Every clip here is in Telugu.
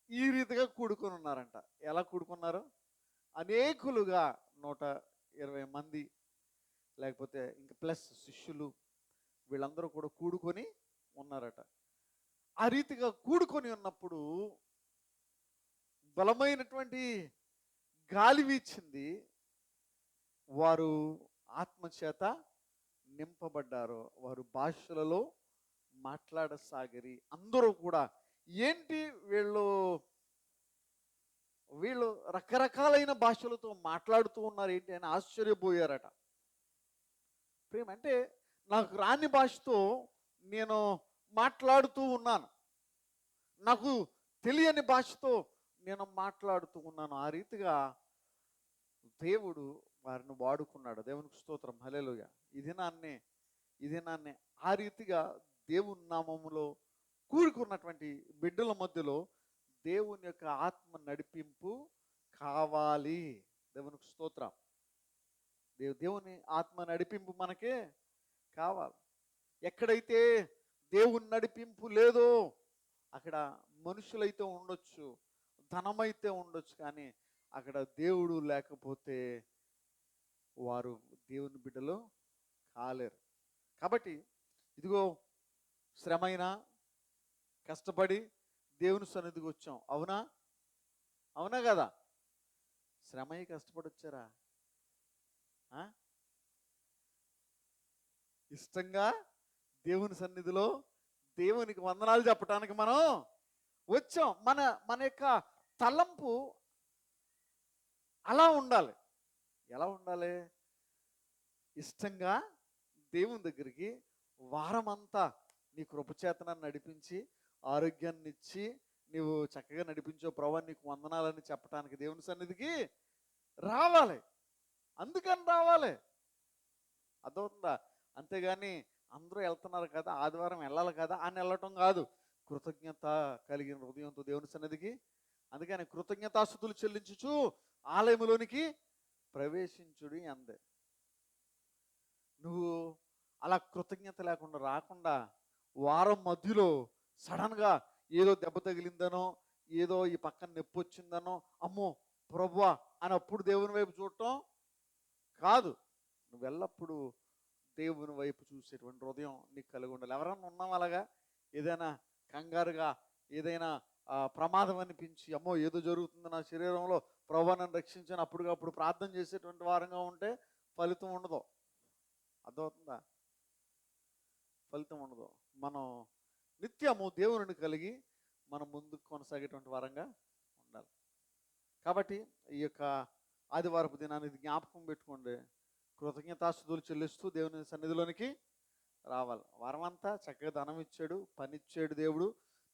ఈ రీతిగా కూడుకొని ఉన్నారంట. ఎలా కూడుకున్నారు? అనేకులుగా 120 మంది, లేకపోతే ఇంక ప్లస్ శిష్యులు, వీళ్ళందరూ కూడా కూడుకొని ఉన్నారట. ఆ రీతిగా కూడుకొని ఉన్నప్పుడు బలమైనటువంటి గాలి వీచింది. వారు ఆత్మచేత నింపబడ్డారు. వారు భాషలలో మాట్లాడసాగిరి. అందరూ కూడా ఏంటి వీళ్ళు వీళ్ళు రకరకాలైన భాషలతో మాట్లాడుతూ ఉన్నారు ఏంటి అని ఆశ్చర్యపోయారట. ప్రేమ అంటే నాకు రాని భాషతో నేను మాట్లాడుతూ ఉన్నాను, నాకు తెలియని భాషతో నేను మాట్లాడుతూ ఉన్నాను. ఆ రీతిగా దేవుడు వారిని వాడుకున్నాడు. దేవునికి స్తోత్రం, హల్లెలూయా. ఈ దినాన్నే ఆ రీతిగా దేవుని నామములో కూడుకున్నటువంటి బిడ్డల మధ్యలో దేవుని యొక్క ఆత్మ నడిపింపు కావాలి. దేవునికి స్తోత్రం. దేవుని ఆత్మ నడిపింపు మనకే కావాలి. ఎక్కడైతే దేవుని నడిపింపు లేదో అక్కడ మనుషులైతే ఉండొచ్చు, ధనమైతే ఉండొచ్చు, కానీ అక్కడ దేవుడు లేకపోతే వారు దేవుని బిడ్డలు కాలేరు. కాబట్టి ఇదిగో శ్రమైన కష్టపడి దేవుని సన్నిధికి వచ్చాం. అవునా? అవునా కదా? శ్రమయ్య కష్టపడి వచ్చారా? ఇష్టంగా దేవుని సన్నిధిలో దేవునికి వందనాలు చెప్పడానికి మనం వచ్చాం. మన మన యొక్క తలంపు అలా ఉండాలి. ఎలా ఉండాలి? ఇష్టంగా దేవుని దగ్గరికి వారమంతా నీ కృపచేతనాన్ని నడిపించి, ఆరోగ్యాన్ని ఇచ్చి, నీవు చక్కగా నడిపించో ప్రభా నీకు వందనాలని చెప్పడానికి దేవుని సన్నిధికి రావాలి. అందుకని రావాలి. అర్థమవుతుందా? అంతేగాని అందరూ వెళ్తున్నారు కదా, ఆదివారం వెళ్ళాలి కదా అని వెళ్ళటం కాదు. కృతజ్ఞత కలిగిన హృదయంతో దేవుని సన్నిధికి, అందుకని కృతజ్ఞతాస్తుతులు చెల్లించుచు ఆలయములోనికి ప్రవేశించుడి అందే. నువ్వు అలా కృతజ్ఞత లేకుండా రాకుండా వారం మధ్యలో సడన్గా ఏదో దెబ్బ తగిలిందనో, ఏదో ఈ పక్కన నొప్పి వచ్చిందనో, అమ్మో ప్రభువా అని అప్పుడు దేవుని వైపు చూడటం కాదు. నువ్వు ఎల్లప్పుడూ దేవుని వైపు చూసేటువంటి హృదయం నీకు కలిగి ఉండాలి. ఎవరన్నా ఉన్నాం అలాగా? ఏదైనా కంగారుగా, ఏదైనా ప్రమాదం అనిపించి అమ్మో ఏదో జరుగుతుంది నా శరీరంలో, ప్రభువా నన్ను రక్షించని అప్పటికప్పుడు ప్రార్థన చేసేటువంటి వారంగా ఉంటే ఫలితం ఉండదు. అర్థమవుతుందా? ఫలితం ఉండదు. మనం నిత్యము దేవుని కలిగి మనం ముందుకు కొనసాగేటువంటి వారంగా ఉండాలి. కాబట్టి ఈ యొక్క ఆదివారపు దినాన్ని జ్ఞాపకం పెట్టుకోండి. కృతజ్ఞతాస్తుతులు చెల్లిస్తూ దేవుని సన్నిధిలోనికి రావాలి. వారమంతా చక్కగా ధనం ఇచ్చాడు, పని ఇచ్చాడు దేవుడు,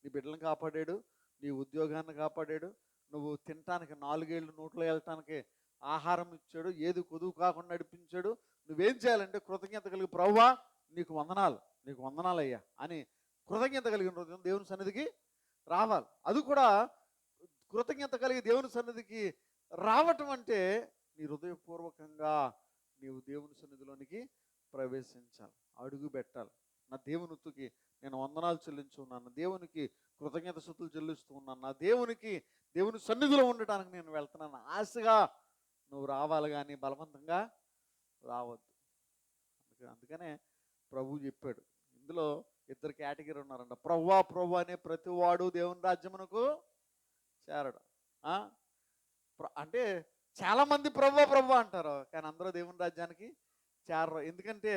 నీ బిడ్డలను కాపాడాడు, నీ ఉద్యోగాన్ని కాపాడాడు, నువ్వు తినటానికి 4 ఏళ్ళు నోట్లో వెళ్ళటానికి ఆహారం ఇచ్చాడు, ఏది కొదువు కాకుండా నడిపించాడు. నువ్వేం చేయాలంటే కృతజ్ఞత కలిగి ప్రభువా నీకు వందనాలు, నీకు వందనాలయ్యా అని కృతజ్ఞత కలిగిన హృదయం దేవుని సన్నిధికి రావాలి. అది కూడా కృతజ్ఞత కలిగి దేవుని సన్నిధికి రావటం అంటే నీ హృదయపూర్వకంగా నీవు దేవుని సన్నిధిలోనికి ప్రవేశించాలి, అడుగు పెట్టాలి. నా దేవునికి నేను వందనాలు చెల్లించు ఉన్నాను, దేవునికి కృతజ్ఞత స్తుతులు చెల్లిస్తూ ఉన్నాను, నా దేవుని సన్నిధిలో ఉండటానికి నేను వెళ్తున్నాను ఆశగా నువ్వు రావాలి, కానీ బలవంతంగా రావద్దు. అందుకనే ప్రభు చెప్పాడు, ఇందులో 2 కేటగిరీ ఉన్నారంట. ప్రభువా ప్రభు అనే ప్రతివాడు దేవుని రాజ్యమునకు చేరడు. అంటే చాలామంది ప్రభువా ప్రభు అంటారు, కానీ అందరూ దేవుని రాజ్యానికి చేరరు. ఎందుకంటే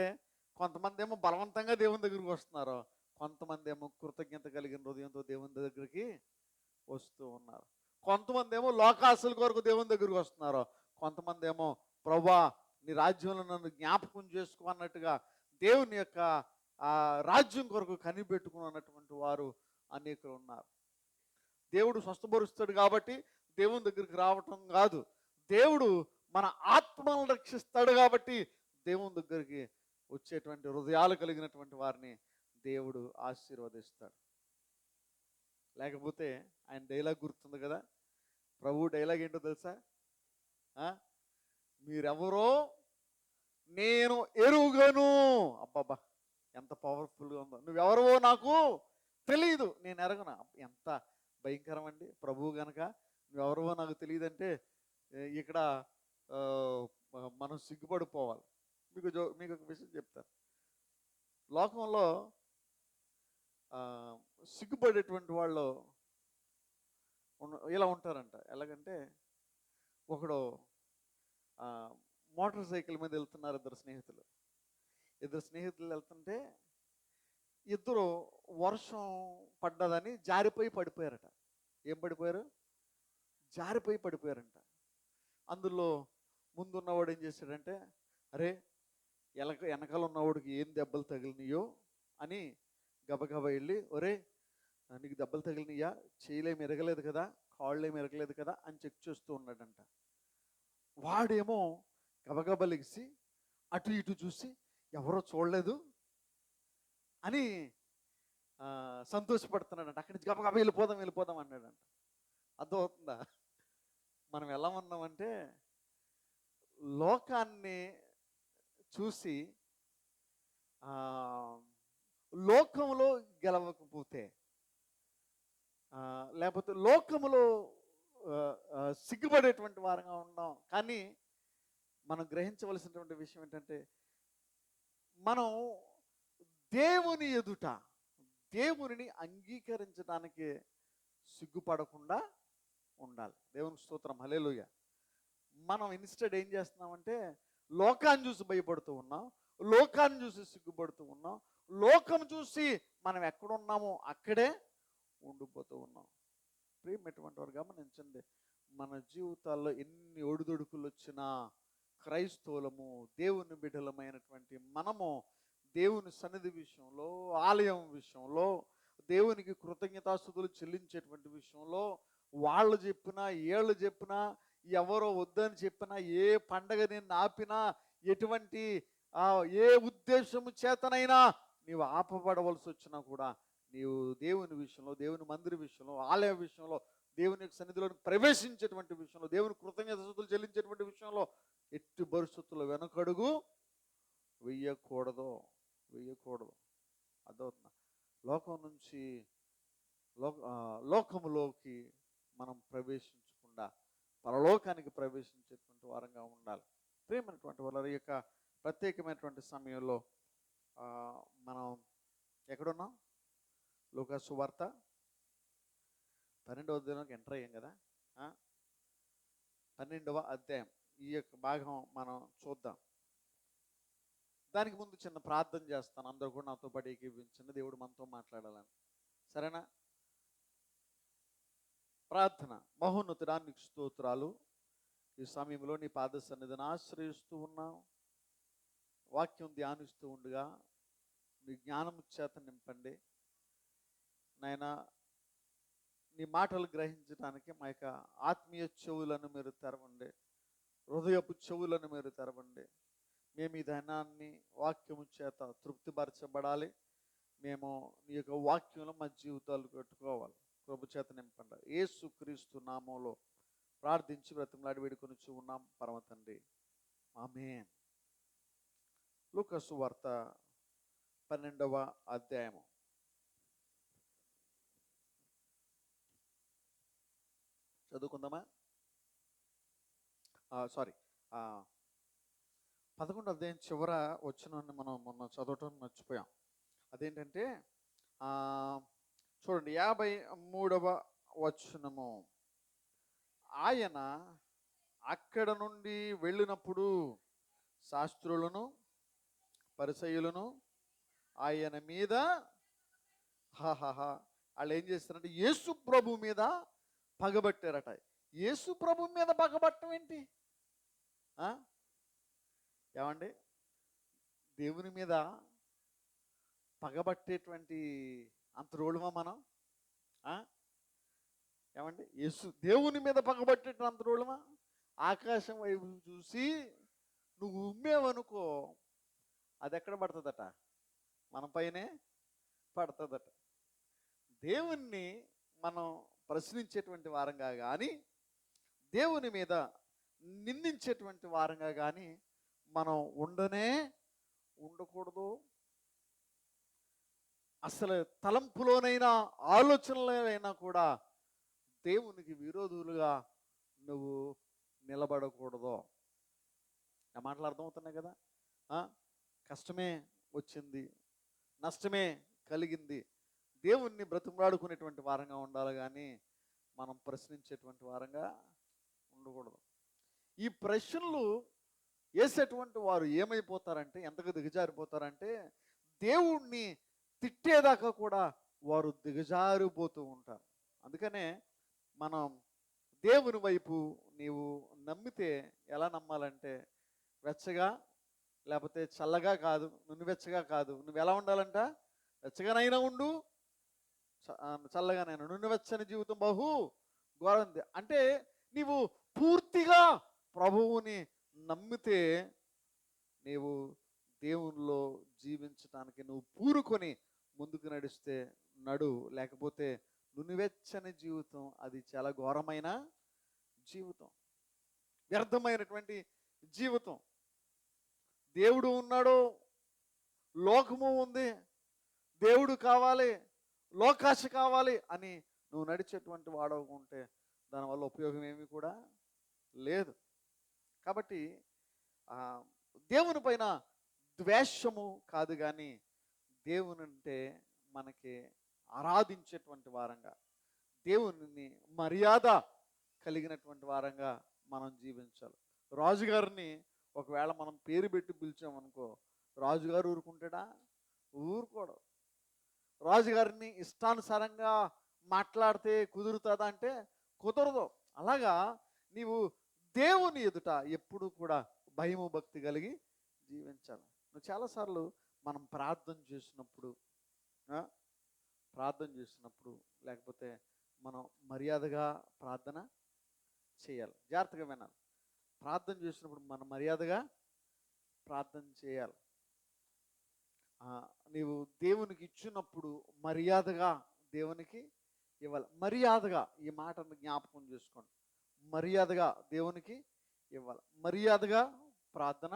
కొంతమంది ఏమో బలవంతంగా దేవుని దగ్గరికి వస్తున్నారు, కొంతమంది ఏమో కృతజ్ఞత కలిగిన హృదయంతో దేవుని దగ్గరికి వస్తూ ఉన్నారు. కొంతమంది ఏమో లోకాసుల కొరకు దేవుని దగ్గరికి వస్తున్నారు, కొంతమంది ఏమో ప్రభువా నీ రాజ్యంలో నన్ను జ్ఞాపకం చేసుకో అన్నట్టుగా దేవుని యొక్క రాజ్యం కొరకు కనిపెట్టుకున్నటువంటి వారు అనేకులు ఉన్నారు. దేవుడు స్వస్థపరుస్తాడు కాబట్టి దేవుని దగ్గరికి రావటం కాదు, దేవుడు మన ఆత్మలను రక్షిస్తాడు కాబట్టి దేవుని దగ్గరికి వచ్చేటువంటి హృదయాలు కలిగినటువంటి వారిని దేవుడు ఆశీర్వదిస్తాడు. లేకపోతే ఆయన డైలాగ్ గుర్తుంది కదా, ప్రభు డైలాగ్ ఏంటో తెలుసా? మీరెవరో నేను ఎరుగను. అబ్బాబ్బా ఎంత పవర్ఫుల్గా ఉందో. నువ్వెవరో నాకు తెలియదు, నేను ఎరగను. ఎంత భయంకరం అండి. ప్రభువు గనక నువ్వెవరో నాకు తెలియదంటే ఇక్కడ మనం సిగ్గుపడిపోవాలి. మీకు ఒక విషయం చెప్తాను. లోకంలో సిగ్గుపడేటువంటి వాళ్ళు ఇలా ఉంటారంట. ఎలాగంటే ఒకడు మోటార్ సైకిల్ మీద వెళ్తున్నారు ఇద్దరు స్నేహితులు వెళ్తుంటే ఇద్దరు వర్షం పడ్డదని జారిపోయి పడిపోయారట. ఏం పడిపోయారు? జారిపోయి పడిపోయారంట. అందులో ముందున్నవాడు ఏం చేశాడంటే, అరే వెనకాల ఉన్నవాడికి ఏం దెబ్బలు తగిలినాయో అని గబగబా వెళ్ళి, ఒరే నీకు దెబ్బలు తగిలినాయా, చేయలేమి ఎరగలేదు కదా, కాళ్ళేమి ఎరగలేదు కదా అని చెక్ చేస్తూ ఉన్నాడంట. వాడేమో గబగబా లెగిసి అటు ఇటు చూసి ఎవరో చూడలేదు అని సంతోషపడుతున్నాడంట. అక్కడి నుంచి గబగబా వెళ్ళిపోదాం అన్నాడంట. అర్థమవుతుందా? మనం ఎలా ఉన్నామంటే లోకాన్ని చూసి లోకంలో గెలవకపోతే, లేకపోతే లోకములో సిగ్గుపడేటువంటి వారంగా ఉన్నాం. కానీ మనం గ్రహించవలసినటువంటి విషయం ఏంటంటే, మనం దేవుని ఎదుట దేవునిని అంగీకరించడానికి సిగ్గుపడకుండా ఉండాలి. దేవునికి స్తోత్రం, హల్లెలూయా. మనం ఇన్స్టెడ్ ఏం చేస్తున్నామంటే లోకాన్ని చూసి భయపడుతూ ఉన్నాం, లోకాన్ని చూసి సిగ్గుపడుతూ ఉన్నాం, లోకం చూసి మనం ఎక్కడున్నామో అక్కడే ఉండిపోతూ ఉన్నాం. ప్రియమైనటువంటి వారు గమనించండి, మన జీవితాల్లో ఎన్ని ఒడిదొడుకులు వచ్చినా క్రైస్తవులము, దేవుని బిడ్డలమైనటువంటి మనము దేవుని సన్నిధి విషయంలో, ఆలయం విషయంలో, దేవునికి కృతజ్ఞతాస్తుతులు చెల్లించేటువంటి విషయంలో వాళ్ళు చెప్పినా ఏళ్ళు చెప్పినా, ఎవరో వద్దని చెప్పినా, ఏ పండగ నేను ఆపినా, ఎటువంటి ఏ ఉద్దేశము చేతనైనా నీవు ఆపబడవలసి వచ్చినా కూడా నీవు దేవుని విషయంలో, దేవుని మందిర విషయంలో, ఆలయ విషయంలో, దేవుని యొక్క సన్నిధిలో ప్రవేశించేటువంటి విషయంలో, దేవుని కృతజ్ఞతాస్తుతులు చెల్లించేటువంటి విషయంలో ఎట్టి పరిస్థితుల్లో వెనకడుగు వెయ్యకూడదు. అదవుతుందా? లోకం నుంచి లోకములోకి మనం ప్రవేశించకుండా పరలోకానికి ప్రవేశించేటువంటి వారంగా ఉండాలి. ప్రియమైనటువంటి వాళ్ళ యొక్క ప్రత్యేకమైనటువంటి సమయంలో మనం ఎక్కడున్నాం? లూకా సువార్త 12వ అధ్యాయంలోకి ఎంటర్ అయ్యాం కదా. 12వ అధ్యాయం ఈ యొక్క భాగం మనం చూద్దాం. దానికి ముందు చిన్న ప్రార్థన చేస్తాను. అందరూ కూడా నాతో పాటు ఏకీభవించండి, దేవుడు మనతో మాట్లాడాలని. సరేనా? ప్రార్థన. మహోన్నతుడా, నీకు స్తోత్రాలు. ఈ సమయంలో నీ పాద సన్నిధిని ఆశ్రయిస్తూ ఉన్నాం. వాక్యం ధ్యానిస్తూ ఉండగా నీ జ్ఞానము చేత నింపండి నాయనా. నీ మాటలు గ్రహించడానికి మా యొక్క ఆత్మీయ చెవులను మీరు తెరవండి, హృదయపు చెవులను మీరు తెరవండి. మేము ఈ ధనాన్ని వాక్యము చేత తృప్తిపరచబడాలి. మేము నీ యొక్క వాక్యంలో మా జీవితాలు కట్టుకోవాలి. కృప చేత నింపండి. యేసుక్రీస్తు నామములో ప్రార్థించి బ్రతిమలాడి వేడుకొనుచు ఉన్నాం పరమ తండ్రి, ఆమేన్. లూకా సువార్త 12వ అధ్యాయము. చదువుకుందామా? 11వ అధ్యాయం చివర వచ్చిన మనం మొన్న చదవటం మర్చిపోయాం. అదేంటంటే చూడండి, 53వ వచనము. ఆయన అక్కడ నుండి వెళ్ళినప్పుడు శాస్త్రులను పరిసయ్యులను ఆయన మీద వాళ్ళు ఏం చేస్తారంటే యేసు ప్రభు మీద పగబట్టారట. యేసు ప్రభు మీద పగబట్టం ఏంటి? ఏమండి, దేవుని మీద పగబట్టేటువంటి అంత రోళమా మనం? ఏమండి, దేవుని మీద పగబట్టేటువంటి అంత రోళమా? ఆకాశం వైపు చూసి నువ్వు ఉమ్మేవనుకో, అది ఎక్కడ పడుతుందట? మన పైనే పడుతుందట. దేవుణ్ణి మనం ప్రశ్నించేటువంటి వారంగా కానీ, దేవుని మీద నిందించేటువంటి వారంగా కానీ మనం ఉండకూడదు. అసలు తలంపులోనైనా ఆలోచనలైనా కూడా దేవునికి విరోధులుగా నువ్వు నిలబడకూడదు. ఆ మాటలు అర్థమవుతున్నాయి కదా. ఆ? కష్టమే వచ్చింది, నష్టమే కలిగింది, దేవుణ్ణి బ్రతిమలాడుకునేటువంటి వారంగా ఉండాలి, కానీ మనం ప్రశ్నించేటువంటి వారంగా ఉండకూడదు. ఈ ప్రశ్నలు వేసేటువంటి వారు ఏమైపోతారంటే, ఎంతగా దిగజారిపోతారంటే, దేవుణ్ణి తిట్టేదాకా కూడా వారు దిగజారిపోతూ ఉంటారు. అందుకనే మనం దేవుని వైపు నీవు నమ్మితే ఎలా నమ్మాలంటే, వెచ్చగా లేకపోతే చల్లగా కాదు, నువ్వెచ్చగా కాదు, నువ్వు ఎలా ఉండాలంట, వెచ్చగానైనా ఉండు, చల్లగానైనా. నువ్వెచ్చని జీవితం బహు ఘోరంది అంటే నీవు పూర్తిగా ప్రభువుని నమ్మితే నీవు దేవునిలో జీవించటానికి నువ్వు పూరుకొని ముందుకు నడిస్తే నడు, లేకపోతే నువ్వెచ్చని జీవితం అది చాలా ఘోరమైన జీవితం, వ్యర్థమైనటువంటి జీవితం. దేవుడు ఉన్నాడు, లోకము ఉంది, దేవుడు కావాలి, లోకాశ కావాలి అని నువ్వు నడిచేటువంటి వాడవుకుంటే దానివల్ల ఉపయోగం ఏమీ కూడా లేదు. కాబట్టి దేవుని పైన ద్వేషము కాదు, కానీ దేవుని అంటే మనకి ఆరాధించేటువంటి వారంగా, దేవుని మర్యాద కలిగినటువంటి వారంగా మనం జీవించాలి. రాజుగారిని ఒకవేళ మనం పేరు పెట్టి పిలిచామనుకో, రాజుగారు ఊరుకుంటాడా? ఊరుకోడు. రాజుగారిని ఇష్టానుసారంగా మాట్లాడితే కుదురుతుందా అంటే కుదరదు. అలాగా నీవు దేవుని ఎదుట ఎప్పుడు కూడా భయము భక్తి కలిగి జీవించాలి. నువ్వు చాలాసార్లు మనం ప్రార్థన చేసినప్పుడు లేకపోతే మనం మర్యాదగా ప్రార్థన చేయాలి. జాగ్రత్తగా వినాలి. ప్రార్థన చేసినప్పుడు మనం మర్యాదగా ప్రార్థన చేయాలి. నీవు దేవునికి ఇచ్చినప్పుడు మర్యాదగా దేవునికి ఇవ్వాలి. మర్యాదగా, ఈ మాటను జ్ఞాపకం చేసుకోండి, మర్యాదగా దేవునికి ఇవ్వాలి, మర్యాదగా ప్రార్థన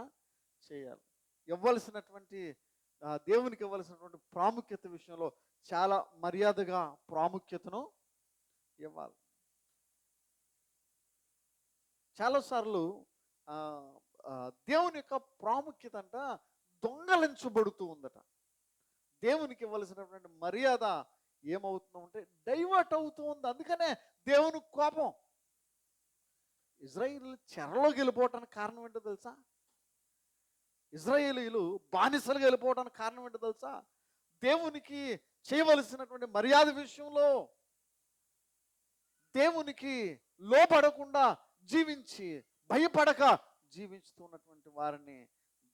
చేయాలి. ఇవ్వాల్సినటువంటి దేవునికి ఇవ్వాల్సినటువంటి ప్రాముఖ్యత విషయంలో చాలా మర్యాదగా ప్రాముఖ్యతను ఇవ్వాలి. చాలాసార్లు దేవుని యొక్క ప్రాముఖ్యత అంట దొంగలించబడుతూ ఉందట. దేవునికి ఇవ్వాల్సినటువంటి మర్యాద ఏమవుతుందంటే డైవర్ట్ అవుతూ ఉంది. అందుకనే దేవుని కోపం. ఇజ్రాయేలు చెరలోకి వెళ్ళిపోవటానికి కారణం ఏంటో తెలుసా? ఇజ్రాయేలీలు బానిసలుగా వెళ్ళిపోవడానికి కారణం ఏంటో తెలుసా? దేవునికి చేయవలసినటువంటి మర్యాద విషయంలో దేవునికి లోపడకుండా జీవించి భయపడక జీవిస్తున్నటువంటి వారిని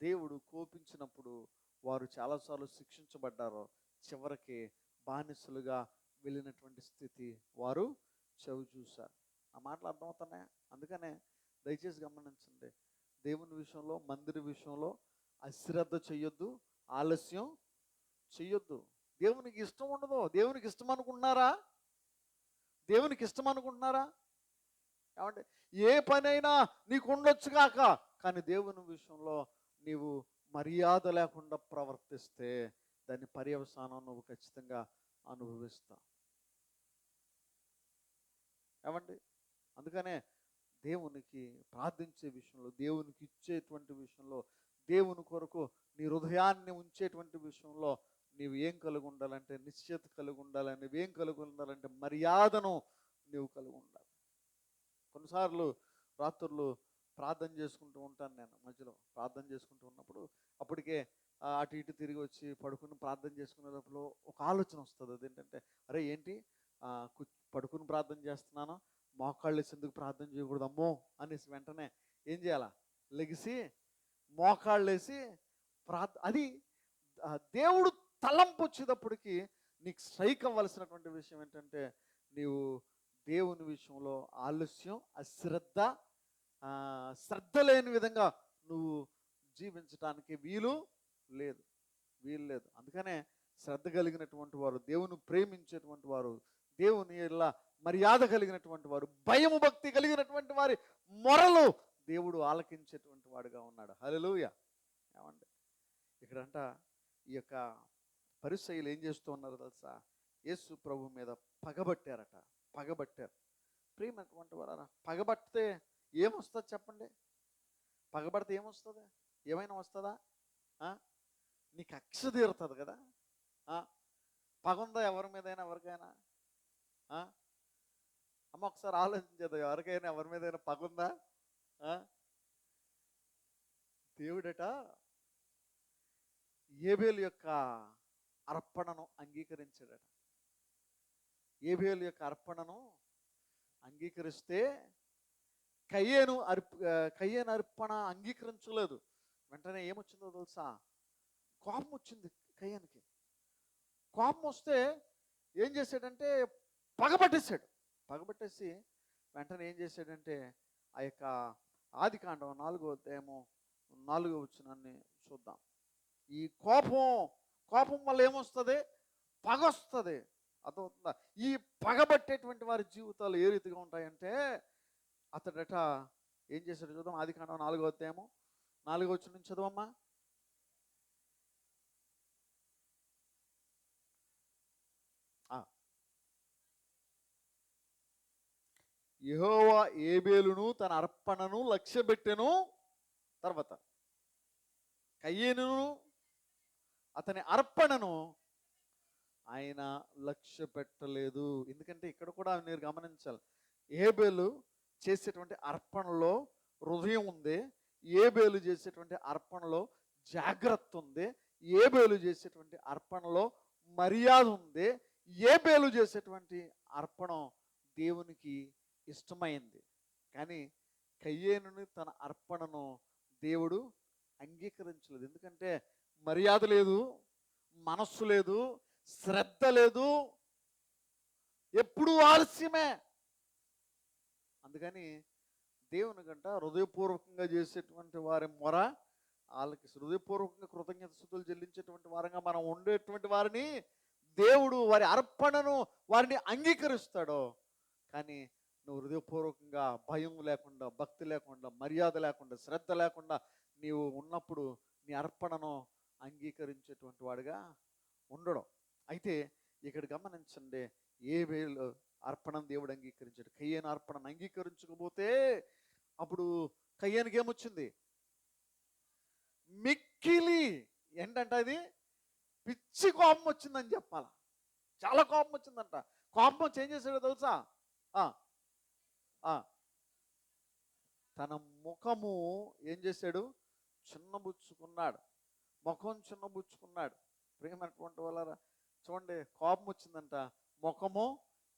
దేవుడు కోపించినప్పుడు వారు చాలాసార్లు శిక్షించబడ్డారు. చివరికి బానిసలుగా వెళ్ళినటువంటి స్థితి వారు చవి చూశారు. ఆ మాటలు అర్థమవుతున్నాయా? అందుకనే దయచేసి గమనించండి, దేవుని విషయంలో, మందిర విషయంలో అశ్రద్ధ చెయ్యొద్దు, ఆలస్యం చెయ్యొద్దు. దేవునికి ఇష్టం ఉండదు. దేవునికి ఇష్టం అనుకుంటున్నారా? దేవునికి ఇష్టం అనుకుంటున్నారా? ఏమంటే ఏ పనైనా నీకు ఉండొచ్చు కాక, కానీ దేవుని విషయంలో నీవు మర్యాద లేకుండా ప్రవర్తిస్తే దాని పర్యవసానం నువ్వు ఖచ్చితంగా అనుభవిస్తావు. ఏమండి? అందుకనే దేవునికి ప్రార్థించే విషయంలో, దేవునికి ఇచ్చేటువంటి విషయంలో, దేవుని కొరకు నీ హృదయాన్ని ఉంచేటువంటి విషయంలో నీవు ఏం కలిగి ఉండాలంటే నిశ్చయత కలిగి ఉండాలి. నువ్వేం కలిగి ఉండాలంటే మర్యాదను నీవు కలిగి ఉండాలి. కొన్నిసార్లు రాత్రులు ప్రార్థన చేసుకుంటూ ఉంటాను. నేను మధ్యలో ప్రార్థన చేసుకుంటూ ఉన్నప్పుడు అప్పటికే అటు ఇటు తిరిగి వచ్చి పడుకుని ప్రార్థన చేసుకునేటప్పుడు ఒక ఆలోచన వస్తుంది. అదేంటంటే, అరే ఏంటి పడుకుని ప్రార్థన చేస్తున్నాను, మోకాళ్ళు వేసి ఎందుకు ప్రార్థన చేయకూడదు అమ్మో అనేసి వెంటనే ఏం చేయాలా? లెగిసి మోకాళ్ళు వేసి అది దేవుడు తలంపు వచ్చేటప్పటికి నీకు స్ట్రైక్ అవ్వాల్సినటువంటి విషయం ఏంటంటే, నీవు దేవుని విషయంలో ఆలస్యం, అశ్రద్ధ, శ్రద్ధ లేని విధంగా నువ్వు జీవించడానికి వీలు లేదు. అందుకనే శ్రద్ధ కలిగినటువంటి వారు, దేవుని ప్రేమించేటువంటి వారు, దేవుని ఇలా మర్యాద కలిగినటువంటి వారు, భయము భక్తి కలిగినటువంటి వారి మొరలు దేవుడు ఆలకించేటువంటి వాడుగా ఉన్నాడు. హల్లెలూయా. ఏమండి? ఇక్కడంట ఈ యొక్క పరిసయ్యులు ఏం చేస్తూ ఉన్నారు తెలుసా? యేసు ప్రభు మీద పగబట్టారు. ప్రియమైనటువంటి వారా, పగబడితే ఏమొస్తుంది చెప్పండి? పగబడితే ఏమొస్తుంది? ఏమైనా వస్తుందా? నీ కక్ష తీరుతుంది కదా. పగ ఉందా ఎవరి మీదైనా, ఎవరికైనా? అమ్మ ఒకసారి ఆలోచించేదా, ఎవరికైనా ఎవరి మీదైనా పగ ఉందా? దేవుడట ఏబేలు యొక్క అర్పణను అంగీకరించాడట. ఏబేలు యొక్క అర్పణను అంగీకరిస్తే కయ్యేను అర్పణ అంగీకరించలేదు. వెంటనే ఏమొచ్చిందో తెలుసా? కోపం వచ్చింది కయ్యానికి. కోపం వస్తే ఏం చేశాడంటే పగబట్టేశాడు. పగబట్టేసి వెంటనే ఏం చేశాడంటే ఆ యొక్క ఆదికాండం 4వ అధ్యాయము 4వ వచనాన్ని చూద్దాం. ఈ కోపం వల్ల ఏమొస్తుంది? పగ వస్తుంది. అర్థమవుతుందా? ఈ పగబట్టేటువంటి వారి జీవితాలు ఏ రీతిగా ఉంటాయంటే, అతడట ఏం చేశాడు చూద్దాం. ఆదికాండం 4వ అధ్యాయము 4వ వచనం నుంచి చదవమ్మా. యెహోవా ఏబేలును తన అర్పణను లక్ష్యపెట్టెను. తర్వాత కయ్యేనును అతని అర్పణను ఆయన లక్ష్య పెట్టలేదు. ఎందుకంటే ఇక్కడ కూడా మీరు గమనించాలి, ఏబేలు చేసేటువంటి అర్పణలో హృదయం ఉంది, ఏబేలు చేసేటువంటి అర్పణలో జాగ్రత్త ఉంది, ఏబేలు చేసేటువంటి అర్పణలో మర్యాద ఉంది, ఏబేలు చేసేటువంటి అర్పణం దేవునికి ఇష్టమైంది. కానీ కయ్యేనుని తన అర్పణను దేవుడు అంగీకరించలేదు. ఎందుకంటే మర్యాద లేదు, మనస్సు లేదు, శ్రద్ధ లేదు, ఎప్పుడూ ఆలస్యమే. అందుకని దేవుని గంట హృదయపూర్వకంగా చేసేటువంటి వారి మొర వాళ్ళకి హృదయపూర్వకంగా కృతజ్ఞత స్తుతులు చెల్లించేటువంటి వారంగా మనం ఉండేటువంటి వారిని దేవుడు వారి అర్పణను వారిని అంగీకరిస్తాడు. కానీ నువ్వు హృదయపూర్వకంగా భయం లేకుండా, భక్తి లేకుండా, మర్యాద లేకుండా, శ్రద్ధ లేకుండా నీవు ఉన్నప్పుడు నీ అర్పణను అంగీకరించేటువంటి వాడిగా ఉండడం. అయితే ఇక్కడ గమనించండి, ఏబేలు అర్పణను దేవుడు అంగీకరించాడు, కయ్యేను అర్పణను అంగీకరించకపోతే అప్పుడు కయ్యేనుకి ఏమొచ్చింది? మిక్కిలి ఏంటంట, అది పిచ్చి కోపం వచ్చిందని చెప్పాలా. చాలా కోపం వచ్చిందంట. కోపం వచ్చి ఏం చేశాడో తెలుసా? తన ముఖము ఏం చేశాడు? చిన్నబుచ్చుకున్నాడు. ముఖం చిన్నబుచ్చుకున్నాడు. ప్రియమైనటువంటి వాళ్ళారా, చూడండి, కోపం వచ్చిందంట, ముఖము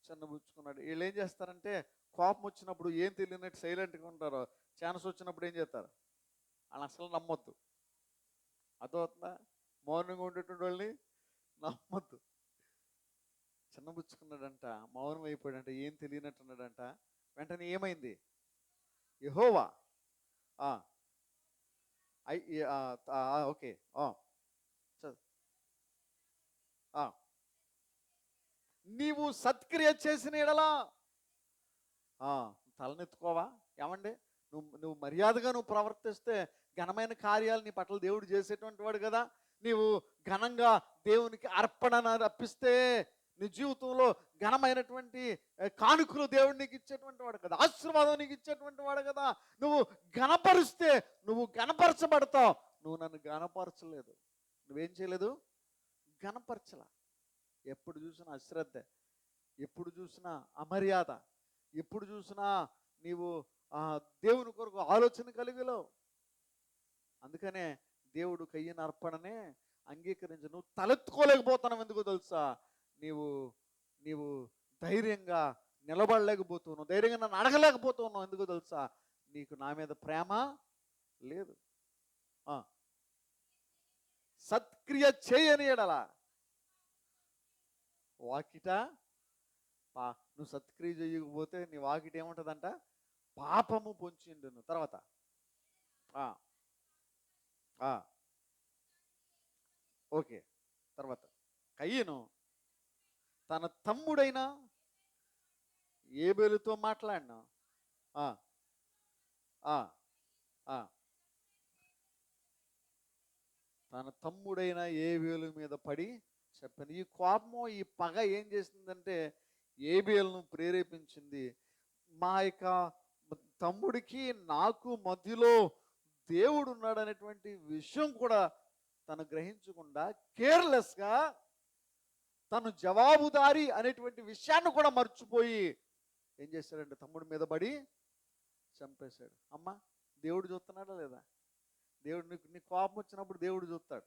చిన్నబుచ్చుకున్నాడు. వీళ్ళు ఏం చేస్తారంటే కోపం వచ్చినప్పుడు ఏం తెలియనట్టు సైలెంట్గా ఉంటారో, ఛాన్స్ వచ్చినప్పుడు ఏం చేస్తారు? వాళ్ళు అసలు నమ్మొద్దు. అర్థమవుతుందా? మౌనంగా ఉండేటువంటి వాళ్ళని నమ్మొద్దు. చిన్నబుచ్చుకున్నాడంట, మౌనం అయిపోయాడంట, ఏం తెలియనట్టున్నాడంట. వెంటనే ఏమైంది? యెహోవా ఓకే నీవు సత్క్రియ చేసిన ఎడలా తలనెత్తుకోవా? ఏమండి, నువ్వు మర్యాదగా నువ్వు ప్రవర్తిస్తే ఘనమైన కార్యాలు నీ పట్ల దేవుడు చేసేటువంటి వాడు కదా. నీవు ఘనంగా దేవునికి అర్పణ అర్పిస్తే నీ జీవితంలో ఘనమైనటువంటి కానుకలు దేవుడు నీకు ఇచ్చేటువంటి వాడు కదా, ఆశీర్వాదం నీకు ఇచ్చేటువంటి వాడు కదా. నువ్వు ఘనపరిస్తే నువ్వు ఘనపరచబడతావు. నువ్వు నన్ను ఘనపరచలేదు, నువ్వేం చేయలేదు? ఘనపరచలా. ఎప్పుడు చూసినా అశ్రద్ధ, ఎప్పుడు చూసినా అమర్యాద, ఎప్పుడు చూసినా నీవు దేవుని కొరకు ఆలోచన కలిగిలో. అందుకనే దేవుడు కయ్యని అర్పణనే అంగీకరించి నువ్వు తలెత్తుకోలేకపోతున్నావు. ఎందుకు తెలుసా? నీవు ధైర్యంగా నిలబడలేకపోతున్నావు, ధైర్యంగా నన్ను అడగలేకపోతున్నావు. ఎందుకు తెలుసా? నీకు నా మీద ప్రేమ లేదు. సత్క్రియ చేయని ఎడలా వాకిట నువ్వు సత్క్రియ చేయకపోతే నీ వాకిట ఏముంటుందంట? పాపము పొంచిండును. తర్వాత ఓకే, తర్వాత కయ్యను తన తమ్ముడైన ఏబేలుతో మాట్లాడినా తన తమ్ముడైన ఏబేలు మీద పడి చెప్పాను. ఈ కోపము, ఈ పగ ఏం చేసిందంటే ఏబేలును ప్రేరేపించింది. మా యొక్క తమ్ముడికి నాకు మధ్యలో దేవుడు ఉన్నాడు అనేటువంటి విషయం కూడా తను గ్రహించకుండా కేర్లెస్గా తను జవాబుదారి అనేటువంటి విషయాన్ని కూడా మర్చిపోయి ఏం చేశాడంటే తమ్ముడి మీద పడి చంపేశాడు. అమ్మ, దేవుడు చూస్తున్నాడా లేదా? దేవుడు నీ కోపం వచ్చినప్పుడు దేవుడు చూస్తాడు.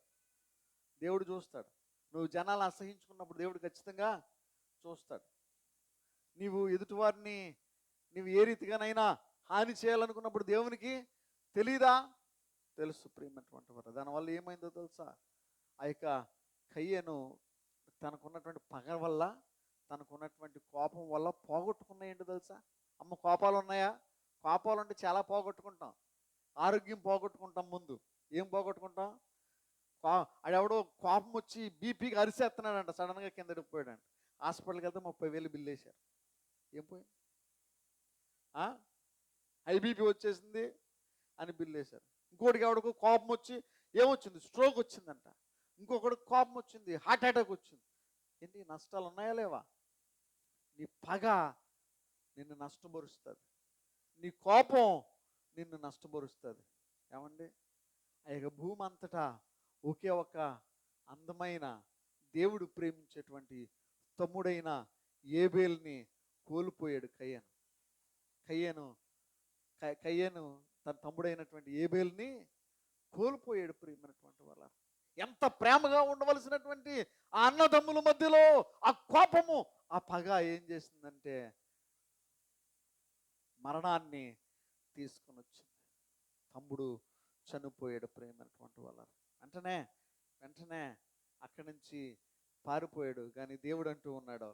దేవుడు చూస్తాడు. నువ్వు జనాలు అసహించుకున్నప్పుడు దేవుడు ఖచ్చితంగా చూస్తాడు. నీవు ఎదుటివారిని నీవు ఏ రీతిగానైనా హాని చేయాలనుకున్నప్పుడు దేవునికి తెలీదా? తెలుసు ప్రియమైనటువంటి వారు. దానివల్ల ఏమైందో తెలుసా? ఆ యొక్క కయ్యను తనకున్నటువంటి పగ వల్ల, తనకున్నటువంటి కోపం వల్ల పోగొట్టుకున్నాయేంటో తెలుసా? అమ్మ, కోపాలు ఉన్నాయా? కోపాలు అంటే చాలా పోగొట్టుకుంటాం. ఆరోగ్యం పోగొట్టుకుంటాం. ముందు ఏం పోగొట్టుకుంటాం? ఆడెవడో కోపం వచ్చి బీపీకి అరిసేస్తున్నాడంట, సడన్గా కింద పోయాడంట. హాస్పిటల్కి వెళ్తే 30,000 బిల్లు వేశారు. ఏం పోయింది? ఐబీపీ వచ్చేసింది అని బిల్లు వేశారు. ఇంకోటికి ఎవడికి కోపం వచ్చి ఏమొచ్చింది? స్ట్రోక్ వచ్చిందంట. ఇంకొకటికి కోపం వచ్చింది, హార్ట్ అటాక్ వచ్చింది. ఏంటి నష్టాలు ఉన్నాయా లేవా? నీ పగ నిన్ను నష్టపరుస్తుంది. నీ కోపం నిన్ను నష్టపరుస్తుంది. ఏమండి, ఆ యొక్క భూమి అంతటా ఒకే ఒక అందమైన దేవుడు ప్రేమించేటువంటి తమ్ముడైన ఏబేల్ని కోల్పోయాడు కయ్యను తన తమ్ముడైనటువంటి ఏబేల్ని కోల్పోయాడు. ప్రియమైనటువంటి వాళ్ళ, ఎంత ప్రేమగా ఉండవలసినటువంటి ఆ అన్నదమ్ముల మధ్యలో ఆ కోపము, ఆ పగ ఏం చేసిందంటే మరణాన్ని తీసుకొని వచ్చింది. తమ్ముడు చనిపోయాడు. ప్రియమైనటువంటి వాళ్ళ, వెంటనే అక్కడి నుంచి పారిపోయాడు. కానీ దేవుడు అంటూ ఉన్నాడు,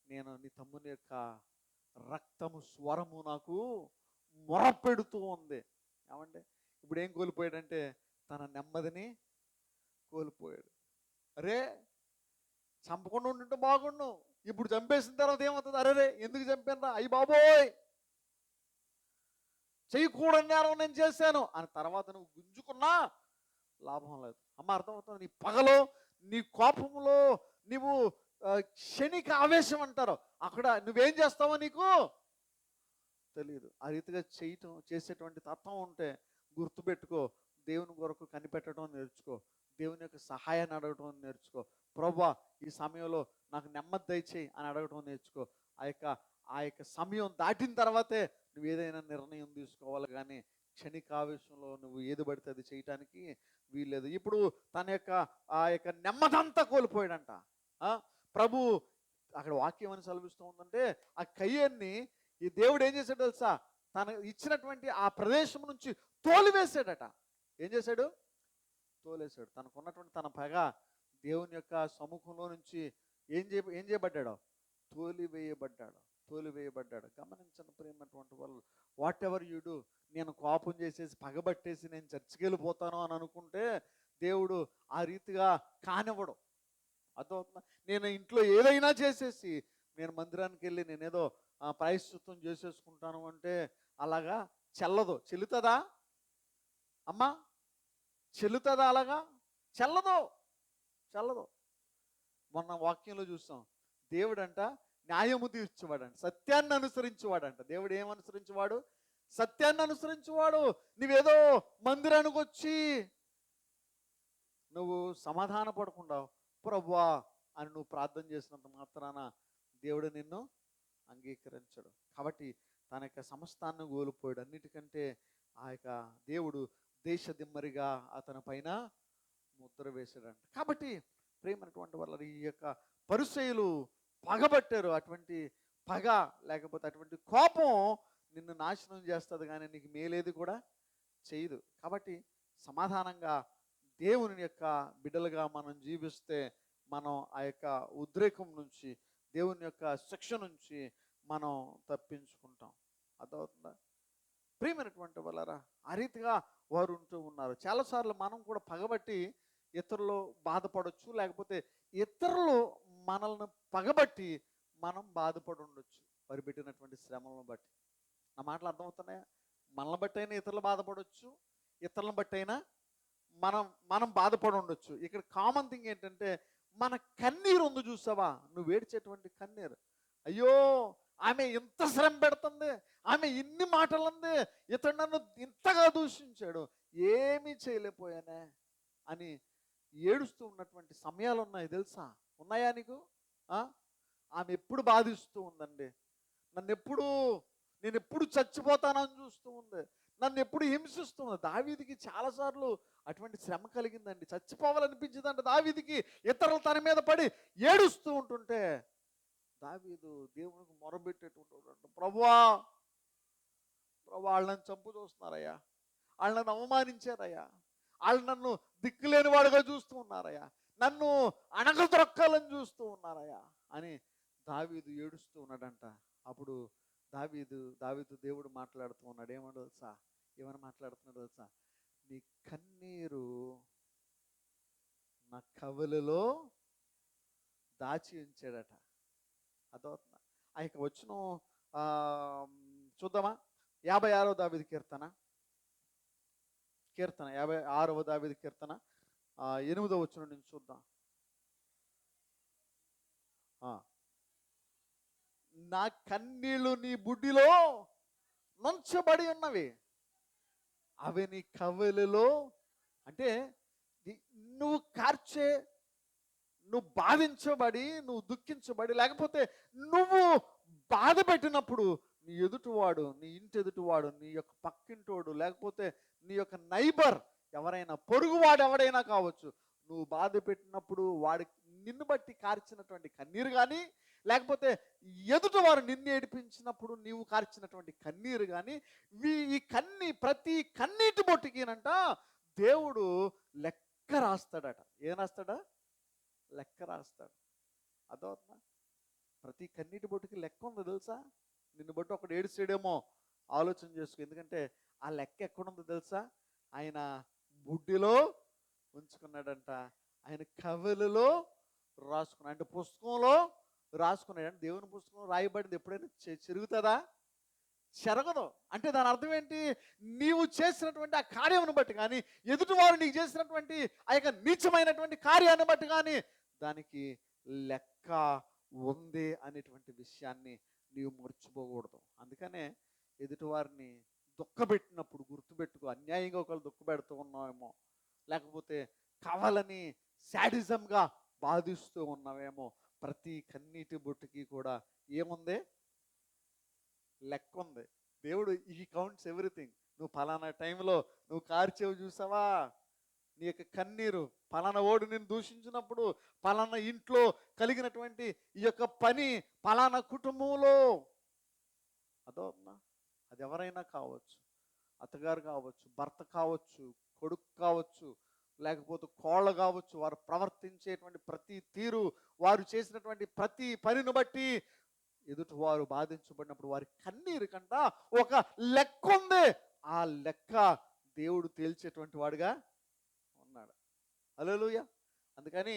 నేను నీ తమ్ముని యొక్క రక్తము స్వరము నాకు మొరపెడుతూ ఉంది. ఏమంటే ఇప్పుడు ఏం కోల్పోయాడంటే తన నెమ్మదిని కోల్పోయాడు. అరే, చంపకుండా ఉంటుంటే బాగుండు, ఇప్పుడు చంపేసిన తర్వాత ఏమవుతుంది? అరే ఎందుకు చంపాను? అయ్యి బాబోయ్, చేయకూడని నేరం నేను చేశాను అని తర్వాత నువ్వు గుంజుకున్నా లాభం లేదు. అమ్మ, అర్థమవుతుంది? నీ పగలో, నీ కోపంలో నీవు క్షణిక ఆవేశం అంటారు, అక్కడ నువ్వేం చేస్తావో నీకు తెలియదు. ఆ రీతిగా చేసేటువంటి తత్వం ఉంటే గుర్తుపెట్టుకో, దేవుని కొరకు కనిపెట్టడం నేర్చుకో, దేవుని యొక్క సహాయాన్ని అడగటం నేర్చుకో. ప్రభువా, ఈ సమయంలో నాకు నెమ్మది దయచేయి అని అడగటం నేర్చుకో. ఆ యొక్క సమయం దాటిన తర్వాతే నువ్వు ఏదైనా నిర్ణయం తీసుకోవాలి. కానీ క్షణికావేశంలో నువ్వు ఏది పడితే అది చేయటానికి వీల్లేదు. ఇప్పుడు తన యొక్క ఆ యొక్క నెమ్మదంతా కోల్పోయాడంట. ప్రభు అక్కడ వాక్యం అని సెలవిస్తూ ఉందంటే, ఆ కయ్యన్ని ఈ దేవుడు ఏం చేశాడు తెలుసా? తన ఇచ్చినటువంటి ఆ ప్రదేశం నుంచి తోలివేశాడట. ఏం చేశాడు? తోలేశాడు. తనకున్నటువంటి తన పగ దేవుని యొక్క సముఖంలో నుంచి ఏం చేయబడ్డాడో? తోలివేయబడ్డాడు. గమనించండి ప్రియమైనటువంటి వాళ్ళు, వాట్ ఎవర్ యూ డూ, నేను కోపం చేసేసి పగబట్టేసి నేను చర్చికి వెళ్ళిపోతాను అని అనుకుంటే దేవుడు ఆ రీతిగా కానివ్వడు. అర్థమవుతుందా? నేను ఇంట్లో ఏదైనా చేసేసి నేను మందిరానికి వెళ్ళి నేనేదో ప్రాయశ్చిత్తం చేసేసుకుంటాను అంటే అలాగా చెల్లుతుందా అమ్మా? చెల్లుతుందా? అలాగా చెల్లదు. మొన్న వాక్యంలో చూస్తాం, దేవుడంట న్యాయము తీర్చేవాడంట, సత్యాన్ని అనుసరించేవాడంట. దేవుడు ఏమనుసరించేవాడు? సత్యాన్ని అనుసరించేవాడు. నువ్వేదో మందిరానికి వచ్చి నువ్వు సమాధాన పడకుండా ప్రభువా అని నువ్వు ప్రార్థన చేసినంత మాత్రాన దేవుడు నిన్ను అంగీకరించడు. కాబట్టి తన యొక్క సమస్తాన్ని కోల్పోయాడు. అన్నిటికంటే ఆ యొక్క దేవుడు దేశదిమ్మరిగా అతని పైన ముద్ర వేశాడంట. కాబట్టి ప్రేమైనటువంటి వాళ్ళ, ఈ యొక్క పరిసయ్యులు పగబట్టారు. అటువంటి పగ లేకపోతే అటువంటి కోపం నిన్ను నాశనం చేస్తుంది, కానీ నీకు మేలేది కూడా చేయదు. కాబట్టి సమాధానంగా దేవుని యొక్క బిడ్డలుగా మనం జీవిస్తే మనం ఆ యొక్క ఉద్రేకం నుంచి, దేవుని యొక్క శిక్ష నుంచి మనం తప్పించుకుంటాం. అర్థమవుతుందా? ప్రియమైనటువంటి వాళ్ళరా, ఆ రీతిగా వారు ఉంటూ ఉన్నారు. చాలాసార్లు మనం కూడా పగబట్టి ఇతరులు బాధపడవచ్చు, లేకపోతే ఇతరులు మనల్ని పగబట్టి మనం బాధపడి ఉండొచ్చు, వారు పెట్టినటువంటి శ్రమలను బట్టి. నా మాటలు అర్థమవుతున్నాయా? మనల్ని బట్టి అయినా ఇతరులు బాధపడవచ్చు, ఇతరులను బట్టి అయినా మనం బాధపడి ఉండొచ్చు. ఇక్కడ కామన్ థింగ్ ఏంటంటే, మన కన్నీరు ఉంది చూసావా? నువ్వు ఏడ్చేటువంటి కన్నీరు, అయ్యో ఆమె ఇంత శ్రమ పెడుతుంది, ఆమె ఇన్ని మాటలు ఉంది, ఇతడు నన్ను ఇంతగా దూషించాడు, ఏమీ చేయలేకపోయానే అని ఏడుస్తూ ఉన్నటువంటి సమయాలు ఉన్నాయి తెలుసా? ఉన్నాయా నీకు? ఆ? ఆమె ఎప్పుడు బాధిస్తూ ఉందండి, నన్ను ఎప్పుడు, నేను ఎప్పుడు చచ్చిపోతానని చూస్తూ ఉంది, నన్ను ఎప్పుడు హింసిస్తూ ఉంది. దావీదికి చాలాసార్లు అటువంటి శ్రమ కలిగిందండి, చచ్చిపోవాలనిపించిందంట దావీదికి. ఇతరులు తన మీద పడి ఏడుస్తూ ఉంటుంటే దావీదు దేవునికి మొరబెట్టేటుంటాడు, ప్రభువా ప్రభు వాళ్ళని చంపు చూస్తున్నారయ్యా, వాళ్ళు నన్ను అవమానించారయ్యా, వాళ్ళు నన్ను దిక్కులేని వాడుగా చూస్తూ ఉన్నారయ్యా, నన్ను అణగదొక్కాలని చూస్తూ ఉన్నారయ్యా అని దావీదు ఏడుస్తూ ఉన్నాడంట. అప్పుడు దావీదు దేవుడు మాట్లాడుతూ ఉన్నాడు. ఏమన్నా తెలుసా? ఏమని మాట్లాడుతున్నాడు తెలుసా? నీ కన్నీరు నా కవలలో దాచి ఉంచాడట. అదవుతుందా? ఆ యొక్క వచ్చిన చూద్దామా? 56వ దావీదు కీర్తన 56వ దావీదు కీర్తన 8వ వచనం నుంచి చూద్దాం. నా కన్నీళ్లు నీ బుడ్డిలో నుంచబడి ఉన్నవి, అవి నీ కవలలో, అంటే నువ్వు కార్చే, నువ్వు బాధించబడి, నువ్వు దుఃఖించబడి, లేకపోతే నువ్వు బాధ పెట్టినప్పుడు నీ ఎదుటివాడు, నీ ఇంటి ఎదుటివాడు, నీ యొక్క పక్కింటోడు, లేకపోతే నీ యొక్క నైబర్ ఎవరైనా, పొరుగువాడు ఎవడైనా కావచ్చు, నువ్వు బాధ పెట్టినప్పుడు వాడి నిన్ను బట్టి కార్చినటువంటి కన్నీరు కానీ, లేకపోతే ఎదుటివారు నిన్ను ఏడిపించినప్పుడు నీవు కార్చినటువంటి కన్నీరు కానీ, ఈ ప్రతి కన్నీటి బొట్టుకినంట దేవుడు లెక్క రాస్తాడట. ఏం రాస్తాడా? లెక్క రాస్తాడు. అదవుతుందా? ప్రతి కన్నీటి బొట్టుకి లెక్క ఉంది తెలుసా? నిన్ను బట్టి ఒకడు ఏడుస్తాడేమో ఆలోచన చేసుకో. ఎందుకంటే ఆ లెక్క ఎక్కడుందో తెలుసా? ఆయన బుడ్డిలో ఉంచుకున్నాడంట, ఆయన కవలలో రాసుకున్నాడు, అంటే పుస్తకంలో రాసుకున్నాడు. అంటే దేవుని పుస్తకం రాయబడింది ఎప్పుడైనా చెరుగుతుందా? చెరగదు. అంటే దాని అర్థం ఏంటి? నీవు చేసినటువంటి ఆ కార్యమును బట్టి కానీ, ఎదుటివారు నీకు చేసినటువంటి ఆ యొక్క నీచమైనటువంటి కార్యాన్ని బట్టి కానీ దానికి లెక్క ఉంది అనేటువంటి విషయాన్ని నీవు మర్చిపోకూడదు. అందుకనే ఎదుటివారిని దుఃఖపెట్టినప్పుడు గుర్తుపెట్టుకో, అన్యాయంగా ఒకళ్ళు దుఃఖపెడుతూ ఉన్నావేమో, లేకపోతే కావాలని శాడిజంగా బాధిస్తూ ఉన్నావేమో, ప్రతి కన్నీటి బొట్టుకి కూడా ఏముంది? లెక్క ఉంది. దేవుడు ఈ కౌంట్స్ ఎవ్రీథింగ్. నువ్వు ఫలానా టైంలో నువ్వు కార్చేవు చూసావా, నీ యొక్క కన్నీరు, పలానా ఓడు నేను దూషించినప్పుడు, పలానా ఇంట్లో కలిగినటువంటి ఈ యొక్క పని, పలానా కుటుంబంలో, అదవుతుందా? అది ఎవరైనా కావచ్చు, అత్తగారు కావచ్చు, భర్త కావచ్చు, కొడుకు కావచ్చు, లేకపోతే కోళ్ళ కావచ్చు, వారు ప్రవర్తించేటువంటి ప్రతి తీరు, వారు చేసినటువంటి ప్రతి పనిని బట్టి ఎదుటి వారు బాధించబడినప్పుడు వారి కన్నీరు కంట ఒక లెక్క ఉంది. ఆ లెక్క దేవుడు తేల్చేటువంటి వాడుగా ఉన్నాడు. హల్లెలూయా. అందుకని